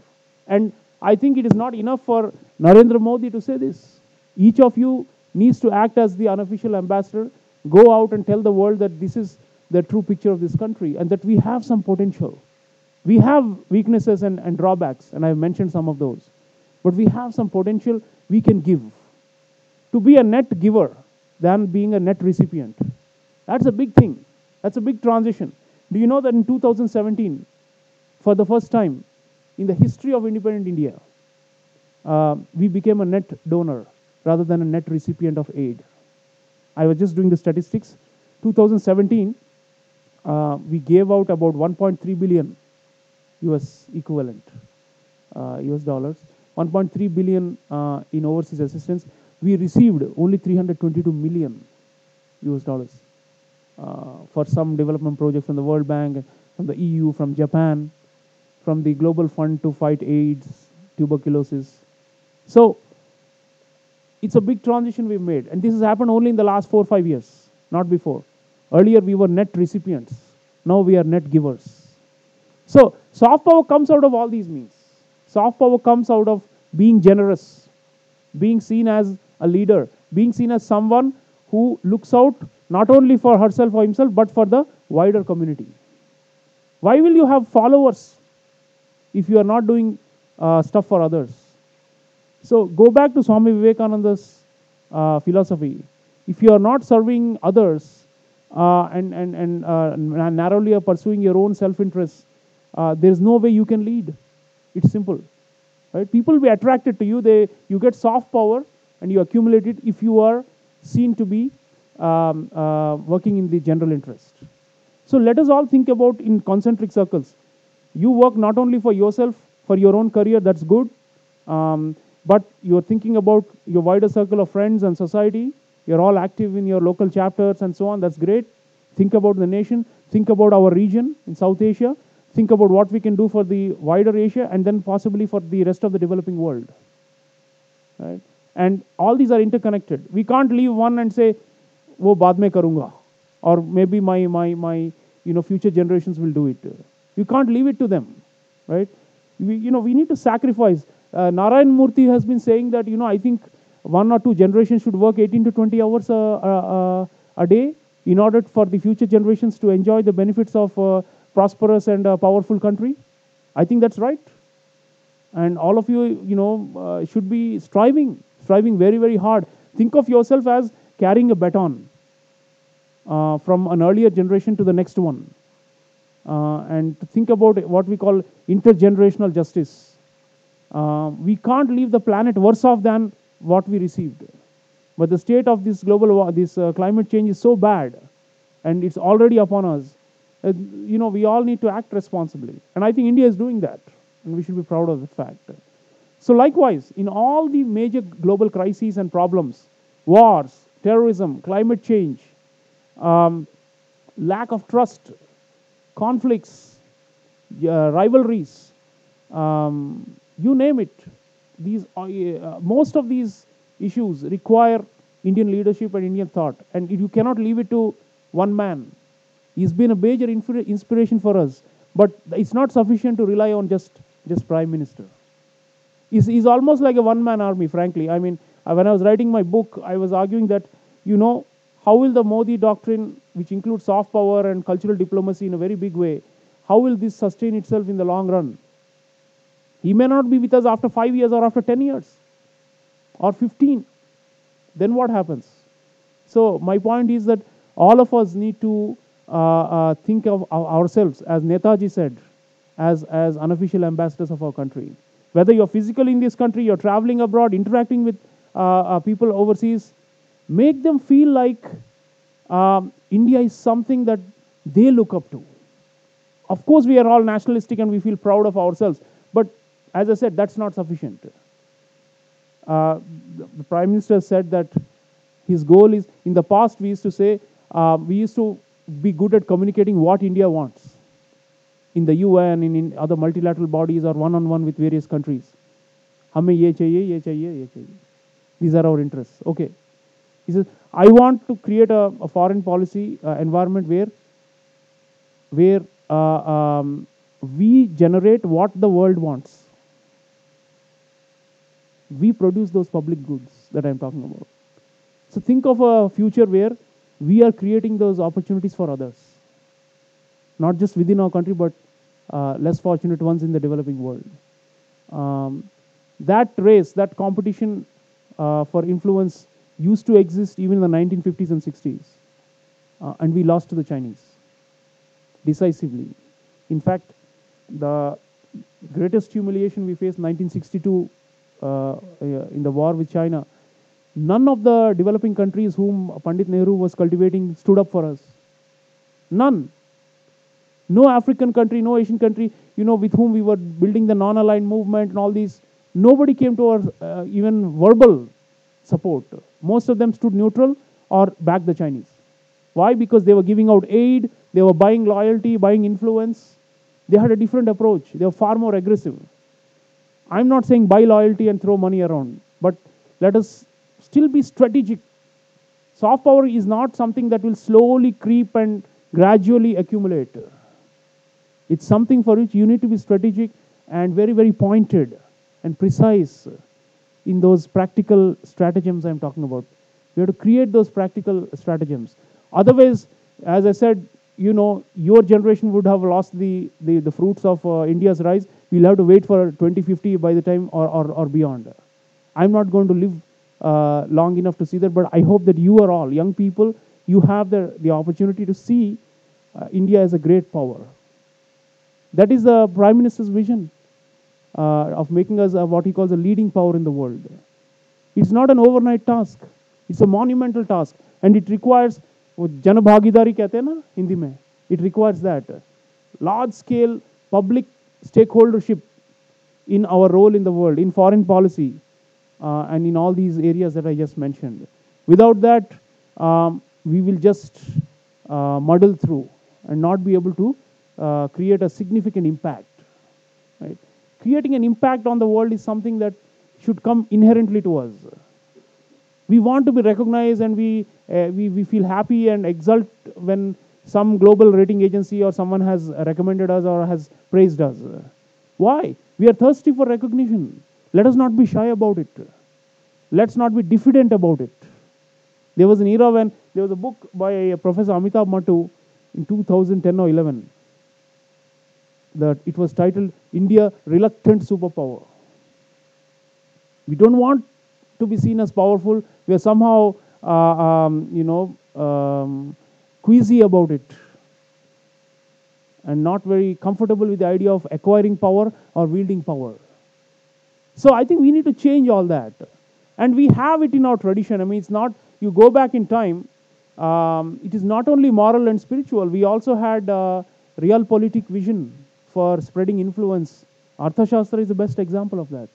And I think it is not enough for Narendra Modi to say this. Each of you needs to act as the unofficial ambassador, go out and tell the world that this is the true picture of this country and that we have some potential. We have weaknesses and drawbacks, and I've mentioned some of those. But we have some potential we can give. To be a net giver than being a net recipient. That's a big thing. That's a big transition. Do you know that in 2017, for the first time in the history of independent India, we became a net donor rather than a net recipient of aid? I was just doing the statistics. 2017, we gave out about 1.3 billion US equivalent, US dollars, 1.3 billion in overseas assistance. We received only 322 million US dollars for some development project from the World Bank, from the EU, from Japan, from the Global Fund to fight AIDS, tuberculosis. So it's a big transition we've made, and this has happened only in the last 4 or 5 years, not before. Earlier we were net recipients, now we are net givers. So soft power comes out of all these means. Soft power comes out of being generous, being seen as a leader, being seen as someone who looks out not only for herself or himself, but for the wider community. Why will you have followers if you are not doing stuff for others? So go back to Swami Vivekananda's philosophy. If you are not serving others and narrowly pursuing your own self-interest, there is no way you can lead. It's simple, right? People will be attracted to you. You get soft power and you accumulate it if you are seen to be working in the general interest. So let us all think about in concentric circles. You work not only for yourself, for your own career, that's good, but you're thinking about your wider circle of friends and society. You're all active in your local chapters and so on. That's great. Think about the nation. Think about our region in South Asia. Think about what we can do for the wider Asia and then possibly for the rest of the developing world. Right? And all these are interconnected. We can't leave one and say, "Wo baad mein karunga," or maybe my future generations will do it. You can't leave it to them, right? We need to sacrifice. Narayan Murthy has been saying that I think 1 or 2 generations should work 18 to 20 hours a day in order for the future generations to enjoy the benefits of prosperous and powerful country. I think that's right. And all of you, should be striving very, very hard. Think of yourself as carrying a baton from an earlier generation to the next one. And to think about what we call intergenerational justice. We can't leave the planet worse off than what we received. But the state of this climate change is so bad, and it's already upon us. We all need to act responsibly. And I think India is doing that, and we should be proud of the fact. So likewise, in all the major global crises and problems, wars, terrorism, climate change, lack of trust, conflicts, rivalries, you name it. Most of these issues require Indian leadership and Indian thought, and you cannot leave it to one man. He's been a major inspiration for us, but it's not sufficient to rely on just Prime Minister. He's almost like a one-man army, frankly. I mean, when I was writing my book, I was arguing that, how will the Modi doctrine, which includes soft power and cultural diplomacy in a very big way, how will this sustain itself in the long run? He may not be with us after 5 years or after 10 years or 15. Then what happens? So my point is that all of us need to think of ourselves, as Netaji said, as unofficial ambassadors of our country. Whether you're physically in this country, you're traveling abroad, interacting with people overseas, make them feel like India is something that they look up to. Of course, we are all nationalistic and we feel proud of ourselves, but as I said, that's not sufficient. The Prime Minister said that his goal is, in the past we used to say, we used to be good at communicating what India wants in the UN, in other multilateral bodies or one-on-one with various countries. Hame ye chahiye, ye chahiye, ye chahiye. These are our interests. Okay. He says, I want to create a foreign policy environment where we generate what the world wants. We produce those public goods that I'm talking about. So think of a future where we are creating those opportunities for others. Not just within our country, but less fortunate ones in the developing world. That race, that competition for influence used to exist even in the 1950s and 60s. And we lost to the Chinese decisively. In fact, the greatest humiliation we faced in 1962 in the war with China, none of the developing countries whom Pandit Nehru was cultivating stood up for us. None. No African country, no Asian country, with whom we were building the non-aligned movement and all these, nobody came to our even verbal support. Most of them stood neutral or backed the Chinese. Why? Because they were giving out aid, they were buying loyalty, buying influence. They had a different approach. They were far more aggressive. I'm not saying buy loyalty and throw money around, but let us still be strategic. Soft power is not something that will slowly creep and gradually accumulate. It's something for which you need to be strategic and very, very pointed and precise in those practical stratagems I'm talking about. We have to create those practical stratagems. Otherwise, as I said, your generation would have lost the fruits of India's rise. We'll have to wait for 2050 by the time or beyond. I'm not going to live long enough to see that, but I hope that you are all, young people, you have the opportunity to see India as a great power. That is the Prime Minister's vision of making us what he calls a leading power in the world. It's not an overnight task. It's a monumental task. And it requires, जन भागीदारी कहते हैं ना हिंदी में, it requires that large scale public stakeholdership in our role in the world, in foreign policy, and in all these areas that I just mentioned. Without that, we will just muddle through and not be able to create a significant impact. Right? Creating an impact on the world is something that should come inherently to us. We want to be recognized, and we feel happy and exult when some global rating agency or someone has recommended us or has praised us. Why? We are thirsty for recognition. Let us not be shy about it. Let's not be diffident about it. There was an era when there was a book by Professor Amitabh Mattu in 2010 or 11 that it was titled India Reluctant Superpower. We don't want to be seen as powerful. We are somehow queasy about it and not very comfortable with the idea of acquiring power or wielding power. So I think we need to change all that. And we have it in our tradition. I mean, it's not, you go back in time, it is not only moral and spiritual. We also had realpolitik vision for spreading influence. Arthashastra is the best example of that.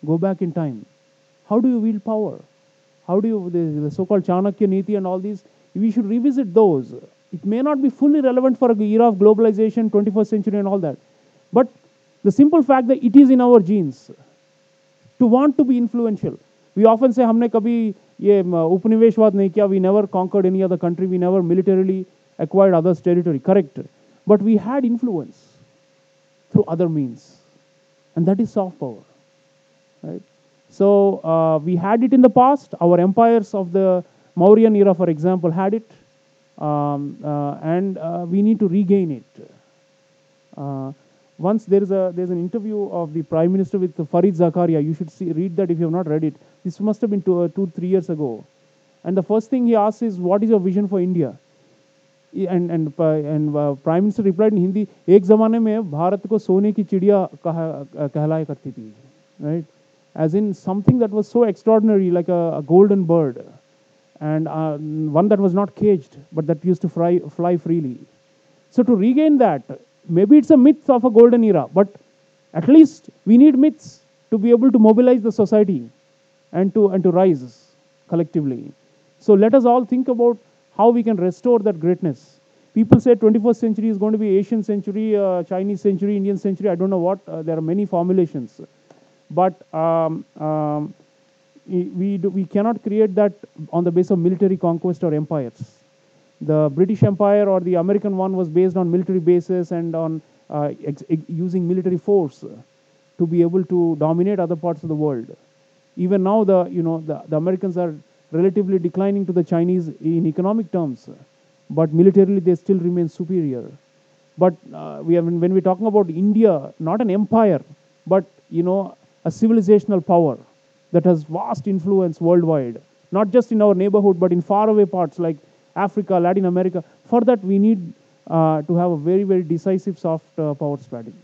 Go back in time. How do you wield power? How do you, the so-called Chanakya Niti and all these, we should revisit those. It may not be fully relevant for an era of globalization, 21st century and all that. But the simple fact that it is in our genes to want to be influential. We often say, हमने कभी ये उपनिवेशवाद नहीं किया, we never conquered any other country, we never militarily acquired others' territory. Correct. But we had influence through other means. And that is soft power. Right? So we had it in the past. Our empires of the Mauryan era, for example, had it. And we need to regain it. Once there's an interview of the Prime Minister with Farid Zakaria. You should read that if you have not read it. This must have been 2-3 years ago. And the first thing he asks is, what is your vision for India? And Prime Minister replied in Hindi, एक ज़माने में भारत को सोने की चिड़िया कहलाया करती थी, right? As in something that was so extraordinary, like a golden bird, and one that was not caged, but that used to fly freely. So to regain that, maybe it's a myth of a golden era, but at least we need myths to be able to mobilize the society and to rise collectively. So let us all think about how we can restore that greatness. People say 21st century is going to be Asian century, Chinese century, Indian century, I don't know what. There are many formulations. But we cannot create that on the basis of military conquest or empires. The British Empire or the American one was based on military bases and on using military force to be able to dominate other parts of the world. Even now, the Americans are relatively declining to the Chinese in economic terms, but militarily they still remain superior. But when we're talking about India, not an empire, but a civilizational power that has vast influence worldwide, not just in our neighborhood, but in faraway parts like Africa, Latin America. For that, we need to have a very, very decisive soft power strategy.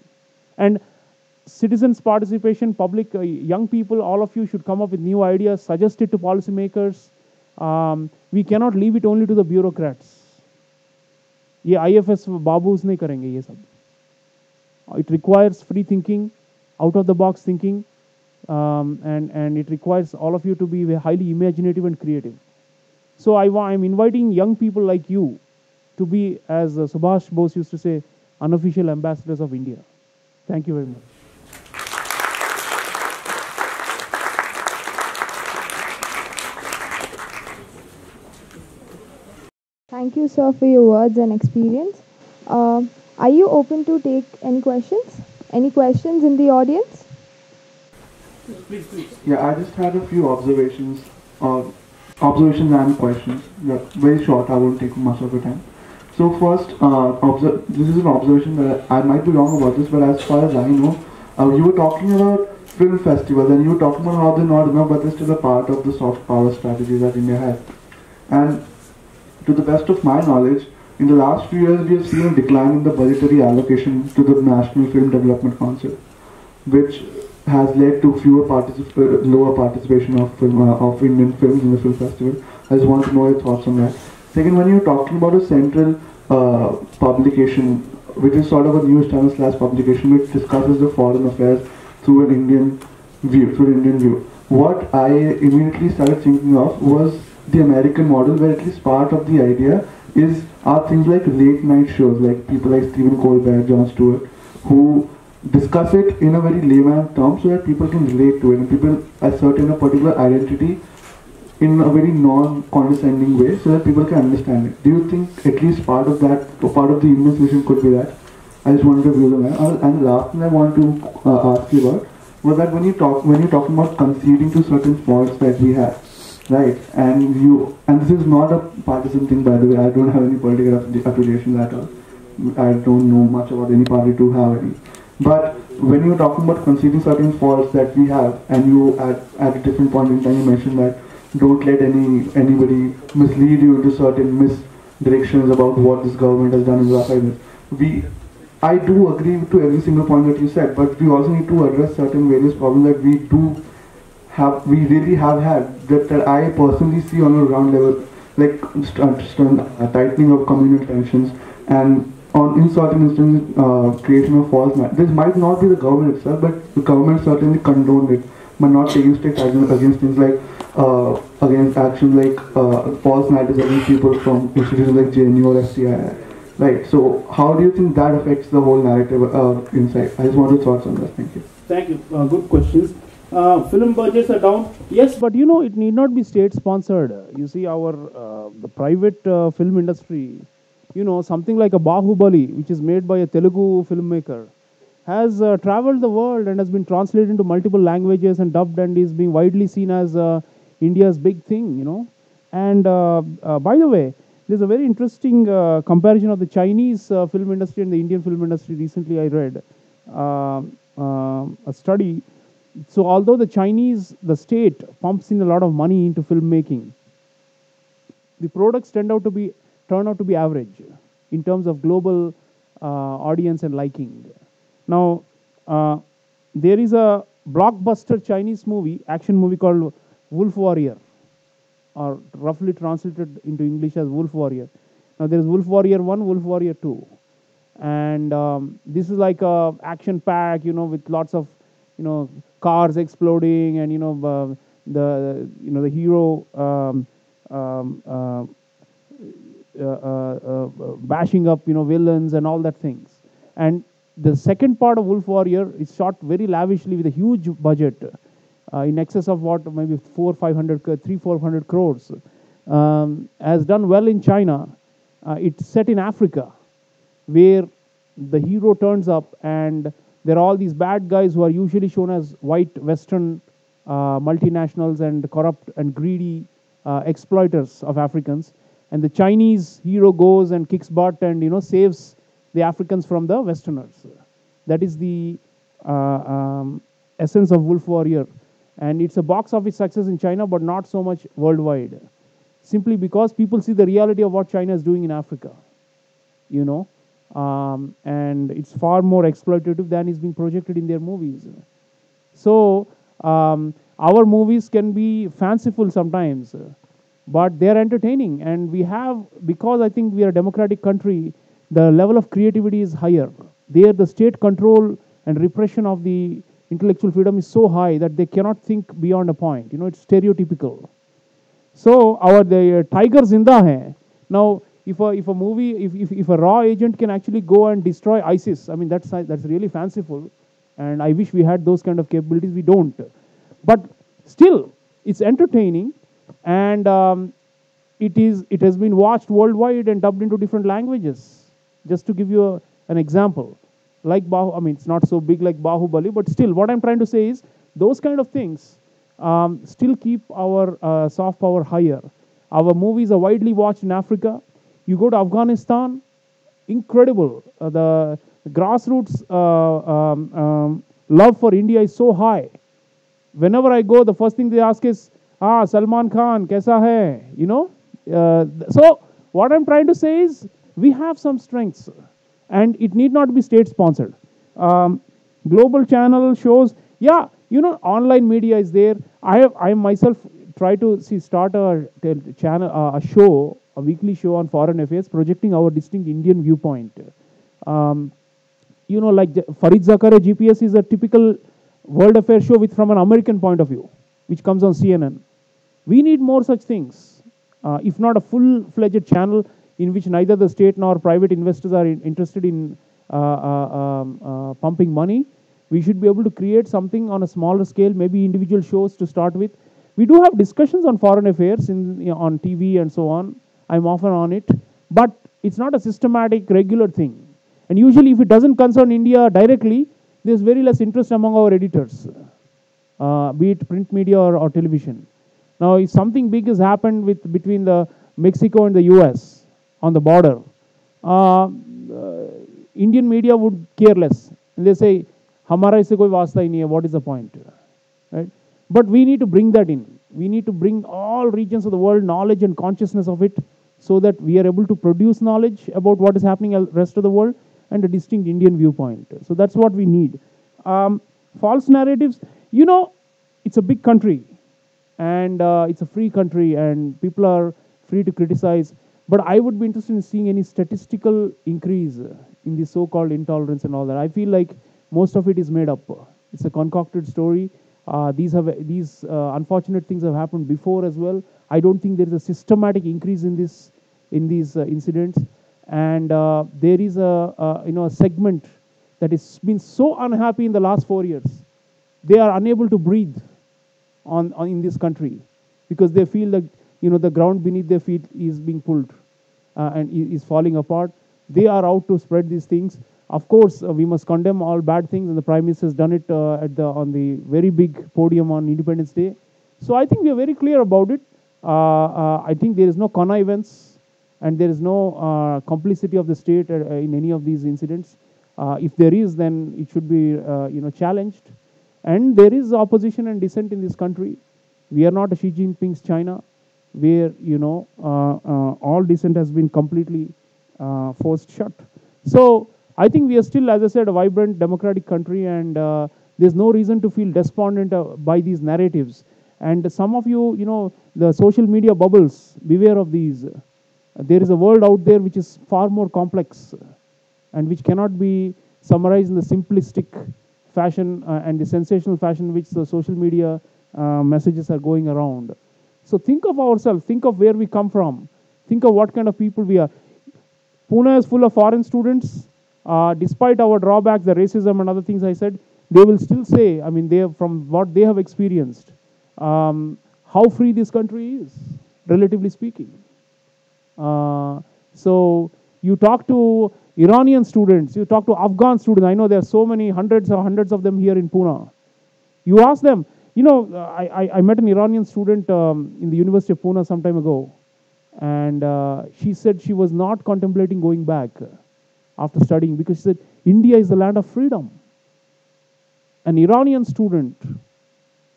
And citizens' participation, public, young people, all of you should come up with new ideas, suggest it to policymakers. We cannot leave it only to the bureaucrats. ये IFS babus नहीं करेंगे ये सब. It requires free thinking, out of the box thinking, and it requires all of you to be highly imaginative and creative. So I'm inviting young people like you to be, as Subhash Bose used to say, unofficial ambassadors of India. Thank you very much. Thank you, sir, for your words and experience. Uh, are you open to take any questions? Any questions in the audience? Please, please. Yeah, I just had a few observations and questions. Yeah, very short. I won't take much of your time. So first, this is an observation that I might be wrong about this, but as far as I know, you were talking about film festivals and you were talking about how they're not enough, but they're still a part of the soft power strategy that India has. And to the best of my knowledge, in the last few years, we have seen a decline in the budgetary allocation to the National Film Development Council, which has led to lower participation of Indian films in the film festival. I just want to know your thoughts on that. Second, when you're talking about a central publication, which is sort of a news channel / publication, which discusses the foreign affairs through an Indian view, what I immediately started thinking of was the American model, where at least part of the idea are things like late night shows, like people like Stephen Colbert, Jon Stewart, who discuss it in a very layman term so that people can relate to it and people ascertain a particular identity in a very non-condescending way so that people can understand it. Do you think at least part of that, or part of the Indian solution could be that? I just wanted to view on that. And the last thing I want to ask you about was that when you're talking about conceding to certain faults that we have, right? And this is not a partisan thing, by the way. I don't have any political affiliations at all. I don't know much about any party to have any. But when you're talking about conceding certain faults that we have, and you at a different point in time you mentioned that don't let anybody mislead you into certain misdirections about what this government has done in the last 5 years. I do agree to every single point that you said, but we also need to address certain various problems that we really have had, that I personally see on a ground level, like tightening of communal tensions, and in certain instances, creation of false matters. This might not be the government itself, but the government certainly condoned it by not taking strict action against things like against actions like false matters against people from institutions like JNU or FCI. Right. So, how do you think that affects the whole narrative inside? I just want your thoughts on that. Thank you. Thank you. Good questions. Film budgets are down. Yes, but it need not be state-sponsored. You see, the private film industry, something like a Bahubali, which is made by a Telugu filmmaker, has traveled the world and has been translated into multiple languages and dubbed and is being widely seen as India's big thing, And by the way, there's a very interesting comparison of the Chinese film industry and the Indian film industry. Recently, I read a study. So, although the state pumps in a lot of money into filmmaking, the products turn out to be average in terms of global audience and liking. Now, there is a blockbuster Chinese action movie called Wolf Warrior, or roughly translated into English as Wolf Warrior. Now, there is Wolf Warrior 1, Wolf Warrior 2. And this is like a action pack, with lots of, cars exploding and, the hero bashing up, villains and all that things. And the second part of Wolf Warrior is shot very lavishly with a huge budget, in excess of maybe 400 crores, has done well in China. It's set in Africa, where the hero turns up and there are all these bad guys who are usually shown as white Western multinationals and corrupt and greedy exploiters of Africans. And the Chinese hero goes and kicks butt and saves the Africans from the Westerners. That is the essence of Wolf Warrior. And it's a box office success in China, but not so much worldwide. Simply because people see the reality of what China is doing in Africa. And it's far more exploitative than is being projected in their movies. So, our movies can be fanciful sometimes, but they're entertaining. And because I think we are a democratic country, the level of creativity is higher. There, the state control and repression of the intellectual freedom is so high that they cannot think beyond a point. It's stereotypical. So our the tiger zinda hai. Now, if a movie, if a raw agent can actually go and destroy ISIS, I mean that's really fanciful, and I wish we had those kind of capabilities. We don't, but still, it's entertaining, and it has been watched worldwide and dubbed into different languages. Just to give you an example, like I mean, it's not so big like Bahubali, but still, what I'm trying to say is those kind of things still keep our soft power higher. Our movies are widely watched in Africa. You go to Afghanistan, incredible. The grassroots love for India is so high. Whenever I go, the first thing they ask is, Salman Khan, kaisa hai? You know? So, what I'm trying to say is, we have some strengths, and it need not be state sponsored. Global channel shows, yeah, you know, online media is there. I myself try to start a channel, a show, a weekly show on foreign affairs, projecting our distinct Indian viewpoint. You know, like Farid Zakaria GPS is a typical world affairs show with from an American point of view, which comes on CNN. We need more such things. If not a full-fledged channel in which neither the state nor private investors are interested in pumping money, we should be able to create something on a smaller scale, maybe individual shows to start with. We do have discussions on foreign affairs on TV and so on. I'm often on it, but it's not a systematic, regular thing. And usually, if it doesn't concern India directly, there's very less interest among our editors, be it print media or television. Now, if something big has happened between the Mexico and the US on the border, Indian media would care less. And they say, "Hamara isse koi wasta hi nahi hai. What is the point?" Right? But we need to bring that in. We need to bring all regions of the world knowledge and consciousness of it, so that we are able to produce knowledge about what is happening in the rest of the world and a distinct Indian viewpoint. So that's what we need. False narratives, you know, it's a big country, and it's a free country, and people are free to criticize. But I would be interested in seeing any statistical increase in the so-called intolerance and all that. I feel like most of it is made up. It's a concocted story. These unfortunate things have happened before as well. I don't think there is a systematic increase in these incidents, and there is a segment that has been so unhappy in the last 4 years. They are unable to breathe on in this country because they feel that the ground beneath their feet is being pulled and is falling apart. They are out to spread these things. Of course, we must condemn all bad things, and the Prime Minister has done it on the very big podium on Independence Day. So I think we are very clear about it. I think there is no connivance, and there is no complicity of the state in any of these incidents. If there is, then it should be challenged. And there is opposition and dissent in this country. We are not a Xi Jinping's China, where all dissent has been completely forced shut. So I think we are still, as I said, a vibrant democratic country, and there's no reason to feel despondent by these narratives. And some of you, the social media bubbles, beware of these. There is a world out there which is far more complex and which cannot be summarized in the simplistic fashion and the sensational fashion in which the social media messages are going around. So think of ourselves, think of where we come from, think of what kind of people we are. Pune is full of foreign students. Despite our drawbacks, the racism and other things I said, they will still say, I mean, from what they have experienced, how free this country is, relatively speaking. So you talk to Iranian students, you talk to Afghan students. I know there are so many hundreds of them here in Pune. You ask them, I met an Iranian student in the University of Pune some time ago, and she said she was not contemplating going back after studying because she said India is the land of freedom. An Iranian student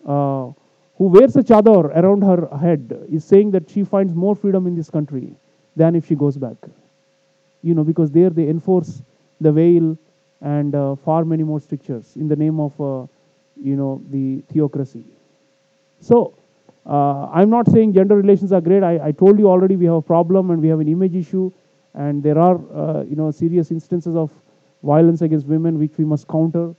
who wears a chador around her head is saying that she finds more freedom in this country than if she goes back. Because there they enforce the veil and far many more strictures in the name of the theocracy. So I'm not saying gender relations are great. I told you already we have a problem and we have an image issue, and there are serious instances of violence against women which we must counter.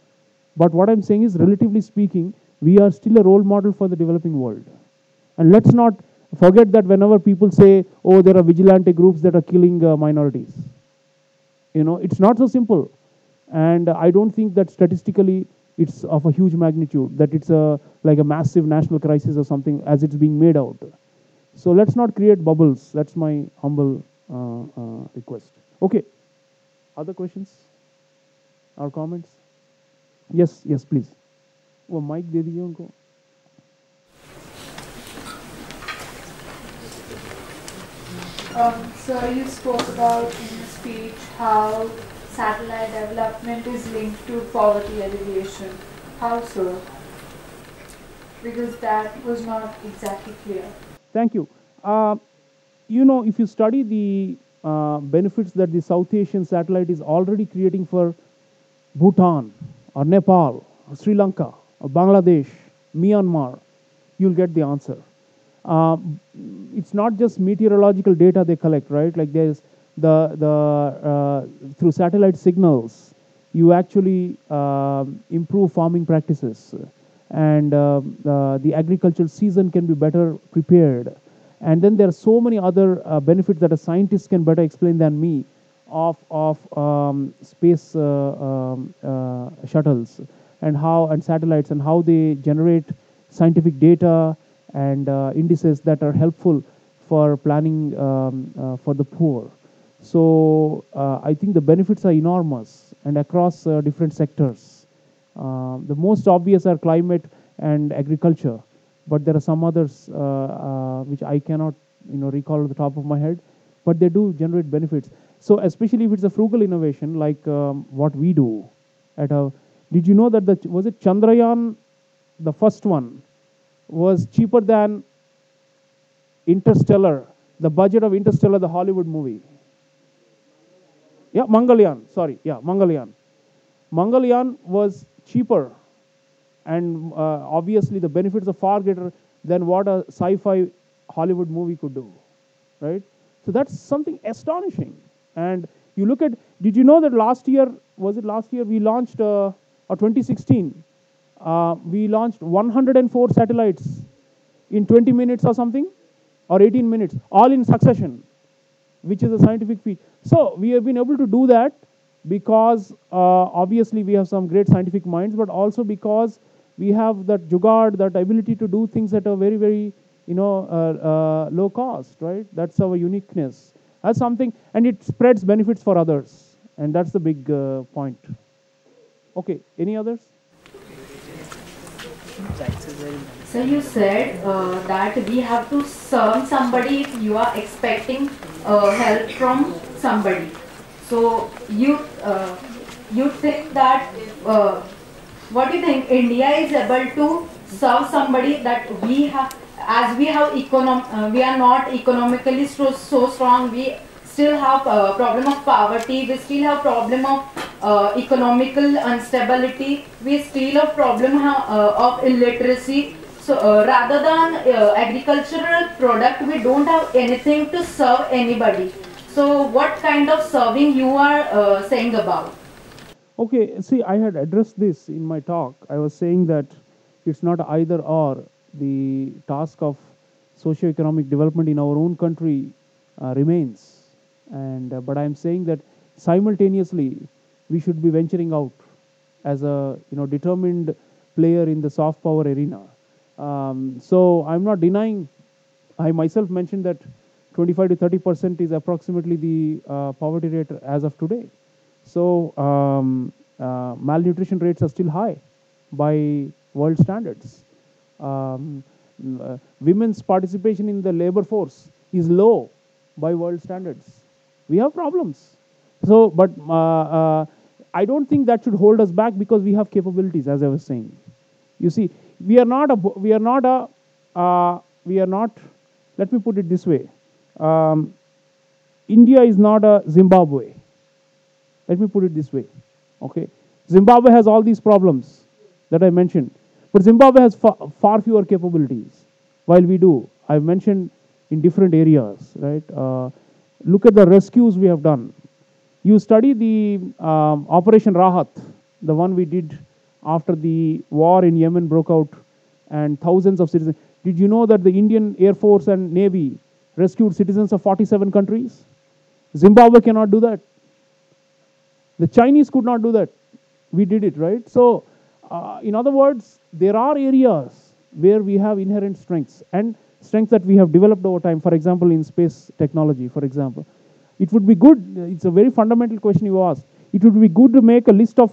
But what I'm saying is, relatively speaking, we are still a role model for the developing world. And let's not Forget that whenever people say, oh, there are vigilante groups that are killing minorities. It's not so simple. And I don't think that statistically it's of a huge magnitude, that it's like a massive national crisis or something as it's being made out. So let's not create bubbles. That's my humble request. Okay. Other questions or comments? Yes, please. वो mic दे दीजिए उनको. Sir, you spoke about in your speech how satellite development is linked to poverty alleviation. How so? Because that was not exactly clear. Thank you. If you study the benefits that the South Asian satellite is already creating for Bhutan or Nepal or Sri Lanka or Bangladesh, Myanmar, you'll get the answer. It's not just meteorological data they collect, right? Like there's through satellite signals, you actually improve farming practices, and the agricultural season can be better prepared. And then there are so many other benefits that a scientist can better explain than me of space shuttles and satellites, and how they generate scientific data and indices that are helpful for planning for the poor. So I think the benefits are enormous and across different sectors. The most obvious are climate and agriculture, but there are some others which I cannot recall at the top of my head, but they do generate benefits. So especially if it's a frugal innovation like what we do did you know that was it Chandrayaan, the first one, was cheaper than Interstellar, the budget of Interstellar, the Hollywood movie. Yeah, Mangalyaan, sorry. Yeah, Mangalyaan. Mangalyaan was cheaper, and obviously the benefits are far greater than what a sci-fi Hollywood movie could do, right? So that's something astonishing. And you look at, did you know that last year we launched, or 2016, we launched 104 satellites in 20 minutes or something, or 18 minutes, all in succession, which is a scientific feat. So we have been able to do that because obviously we have some great scientific minds, but also because we have that jugaad, that ability to do things at a very, very low cost, right? That's our uniqueness. That's something, and it spreads benefits for others, and that's the big point. Okay, any others? So you said that we have to serve somebody if you are expecting help from somebody. So you think that what do you think? India is able to serve somebody that we have, as we are not economically so strong. We still have a problem of poverty. We still have problem of economical instability. We still have problem of illiteracy. So rather than agricultural product, we don't have anything to serve anybody. So what kind of serving you are saying about? Okay, see, I had addressed this in my talk. I was saying that it's not either or. The task of socio-economic development in our own country remains. And but I'm saying that simultaneously we should be venturing out as a determined player in the soft power arena. So I'm not denying. I myself mentioned that 25 to 30% is approximately the poverty rate as of today. So malnutrition rates are still high by world standards. Women's participation in the labor force is low by world standards. We have problems. So, but I don't think that should hold us back because we have capabilities, as I was saying. You see, we are not. Let me put it this way. India is not a Zimbabwe. Let me put it this way. Okay, Zimbabwe has all these problems that I mentioned, but Zimbabwe has far fewer capabilities, while we do. I've mentioned in different areas, right? Look at the rescues we have done. You study the Operation Rahat, the one we did after the war in Yemen broke out and thousands of citizens. Did you know that the Indian Air Force and Navy rescued citizens of 47 countries? Zimbabwe cannot do that. The Chinese could not do that. We did it, right? So, in other words, there are areas where we have inherent strengths and strengths that we have developed over time. For example, in space technology, for example. It would be good, it's a very fundamental question you asked. It would be good to make a list of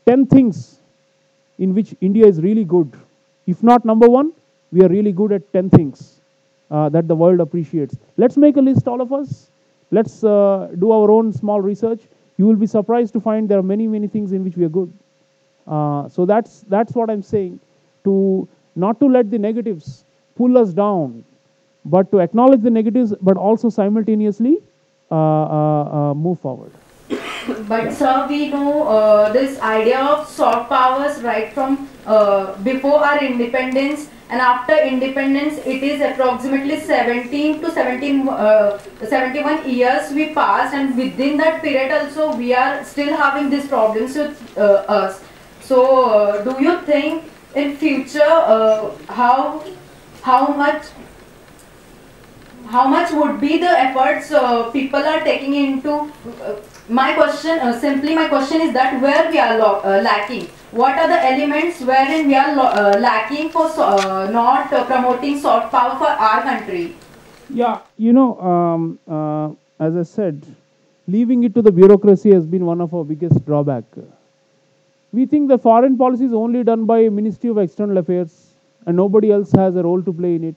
10 things in which India is really good. If not number one, we are really good at 10 things that the world appreciates. Let's make a list, all of us. Let's do our own small research. You will be surprised to find there are many, many things in which we are good. So that's what I'm saying. Not to let the negatives pull us down, but to acknowledge the negatives, but also simultaneously move forward. But sir, we know this idea of soft powers right from before our independence, and after independence it is approximately 17 to 71 years we passed, and within that period also we are still having these problems with us. So do you think in future how much would be the efforts people are taking into my question is that where we are lacking, what are the elements wherein we are lacking for not promoting soft power for our country? Yeah, as I said, leaving it to the bureaucracy has been one of our biggest drawback. We think the foreign policy is only done by Ministry of External Affairs and nobody else has a role to play in it.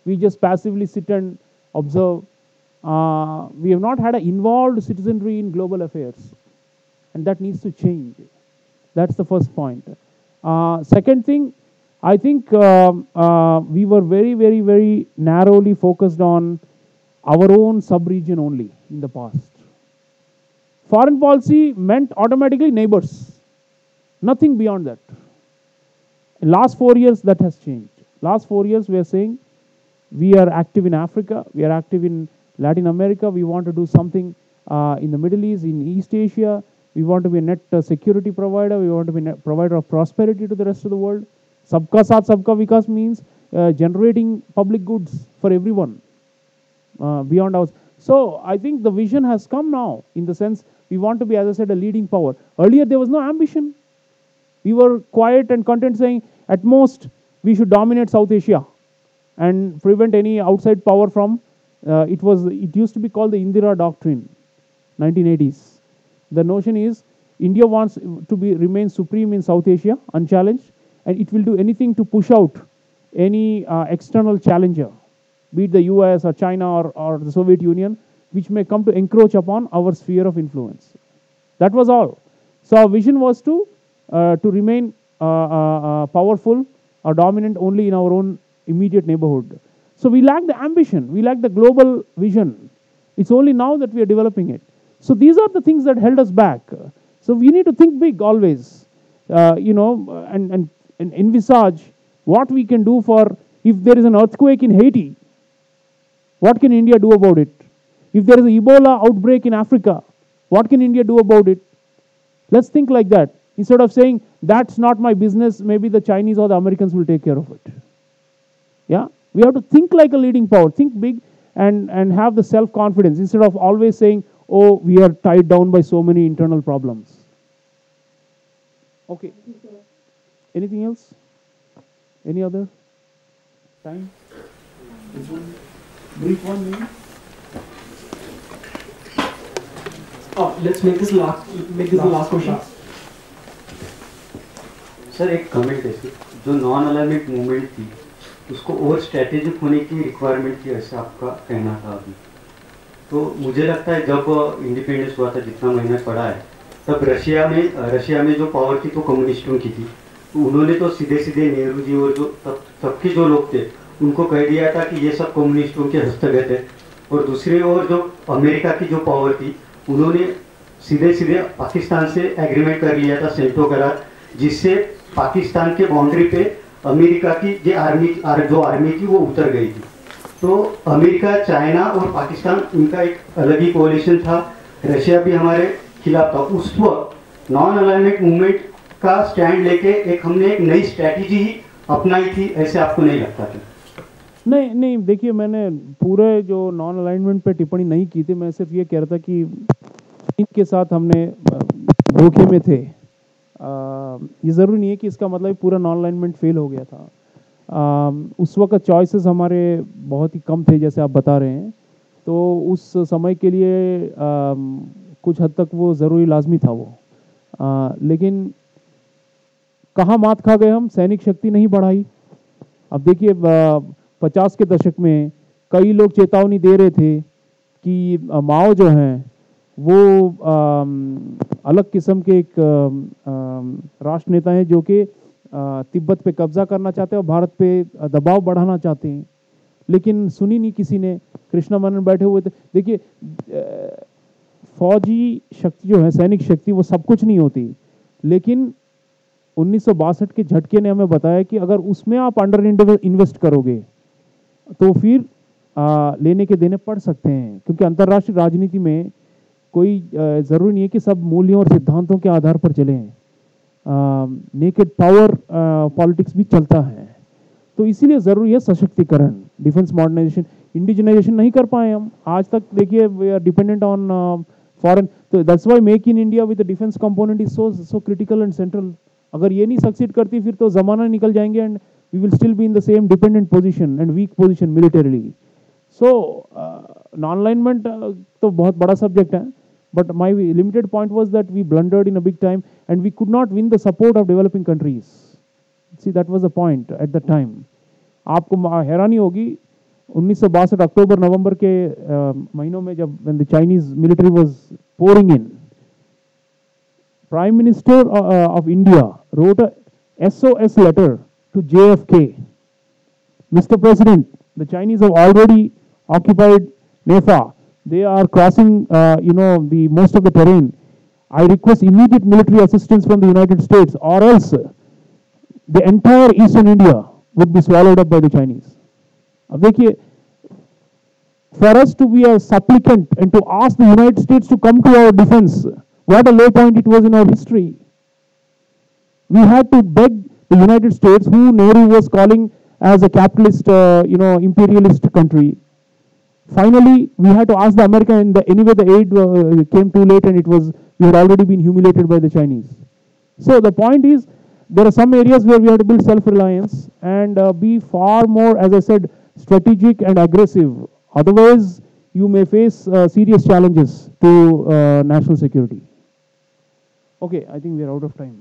We just passively sit and observe. We have not had an involved citizenry in global affairs, and that needs to change. That's the first point. Second thing, I think we were very, very, very narrowly focused on our own sub-region only in the past. Foreign policy meant automatically neighbors, nothing beyond that. In last 4 years, that has changed. Last 4 years, we are saying we are active in Africa, we are active in Latin America, we want to do something in the Middle East, in East Asia, we want to be a net security provider, we want to be a provider of prosperity to the rest of the world. Sabka Saath Sabka Vikas means generating public goods for everyone beyond ours. So I think the vision has come now in the sense we want to be, as I said, a leading power. Earlier there was no ambition. We were quiet and content saying at most we should dominate South Asia and prevent any outside power from. It used to be called the Indira Doctrine, 1980s. The notion is India wants to remain supreme in South Asia, unchallenged, and it will do anything to push out any external challenger, be it the US or China or the Soviet Union, which may come to encroach upon our sphere of influence. That was all. So our vision was to remain powerful or dominant only in our own immediate neighborhood. So we lack the ambition, we lack the global vision. It's only now that we are developing it. So these are the things that held us back. So we need to think big always, and envisage what we can do for, if there is an earthquake in Haiti, what can India do about it? If there is an Ebola outbreak in Africa, what can India do about it? Let's think like that. Instead of saying, that's not my business, maybe the Chinese or the Americans will take care of it. Yeah? We have to think like a leading power, think big and have the self-confidence instead of always saying, oh, we are tied down by so many internal problems. Okay. Anything else? Any other? Time? Brief one maybe? Let's make this the last question. Sir एक comment है जो non alignment movement थी उसको और strategic होने की requirement थी, ऐसा आपका कहना था अभी। तो मुझे लगता है जब इंडिपेंडेंस हुआ था, जितना महीना पड़ा है, तब रशिया में जो पावर थी तो कम्युनिस्टों की थी। तो उन्होंने तो सीधे सीधे नेहरू जी और जो सबके जो लोग थे उनको कह दिया था कि ये सब कम्युनिस्टों के हस्तगत है। और दूसरी ओर जो अमेरिका की जो पावर थी उन्होंने सीधे सीधे पाकिस्तान से एग्रीमेंट कर लिया था, सेंटो करार, जिससे पाकिस्तान के बाउंड्री पे अमेरिका की जो आर्मी थी वो उतर गई थी। तो अमेरिका, चाइना और पाकिस्तान, इनका एक अलग ही कोalition था। रशिया भी हमारे खिलाफ था। उस वक्त नॉन अलाइनमेंट मूवमेंट का स्टैंड लेके हमने एक नई स्ट्रैटेजी अपनाई थी, ऐसे आपको नहीं लगता था? नहीं नहीं, देखिए मैंने पूरे जो नॉन अलाइनमेंट पे टिप्पणी नहीं की थी, मैं सिर्फ ये कह रहा था कि इनके साथ हमने धोखे में थे। ये ज़रूरी नहीं है कि इसका मतलब पूरा नॉन अलाइनमेंट फेल हो गया था। उस वक्त चॉइसेस हमारे बहुत ही कम थे, जैसे आप बता रहे हैं, तो उस समय के लिए कुछ हद तक वो ज़रूरी लाजमी था वो। लेकिन कहाँ मात खा गए हम, सैनिक शक्ति नहीं बढ़ाई। अब देखिए 50 के दशक में कई लोग चेतावनी दे रहे थे कि माओ जो हैं वो अलग किस्म के एक राष्ट्र नेता हैं जो कि तिब्बत पे कब्जा करना चाहते हैं और भारत पे दबाव बढ़ाना चाहते हैं, लेकिन सुनी नहीं किसी ने। कृष्णा मेनन बैठे हुए थे। देखिए फौजी शक्ति जो है, सैनिक शक्ति, वो सब कुछ नहीं होती, लेकिन 1962 के झटके ने हमें बताया कि अगर उसमें आप अंडर इन्वेस्ट करोगे तो फिर लेने के देने पड़ सकते हैं, क्योंकि अंतर्राष्ट्रीय राजनीति में कोई ज़रूरी नहीं है कि सब मूल्यों और सिद्धांतों के आधार पर चले। नेकेड पावर पॉलिटिक्स भी चलता है, तो इसीलिए ज़रूरी है सशक्तिकरण, डिफेंस मॉडर्नाइजेशन। इंडिजिनाइजेशन नहीं कर पाए हम आज तक। देखिए we are dependent on foreign, तो that's why make in India with the defence component is so critical and central. अगर ये नहीं सक्सीड करती फिर तो ज़माना निकल जाएंगे and we will still be in the same dependent position and weak position militarily. So non alignment तो बहुत बड़ा सब्जेक्ट है, but my limited point was that we blundered in a big time and we could not win the support of developing countries. See, that was the point at the time. आपको हैरानी होगी 1962 अक्टूबर नवंबर के महीनों में जब when the Chinese military was pouring in, Prime Minister of India wrote a SOS letter to JFK. Mr. President, the Chinese have already occupied Nefa. They are crossing, the most of the terrain. I request immediate military assistance from the United States, or else the entire Eastern India would be swallowed up by the Chinese. अब देखिए, for us to be a supplicant and to ask the United States to come to our defense, what a low point it was in our history. We had to beg the United States, who Nehru was calling as a capitalist, imperialist country. Finally, we had to ask the American, and anyway the aid came too late and we had already been humiliated by the Chinese. So the point is, there are some areas where we have to build self-reliance and be far more, as I said, strategic and aggressive. Otherwise, you may face serious challenges to national security. Okay, I think we are out of time.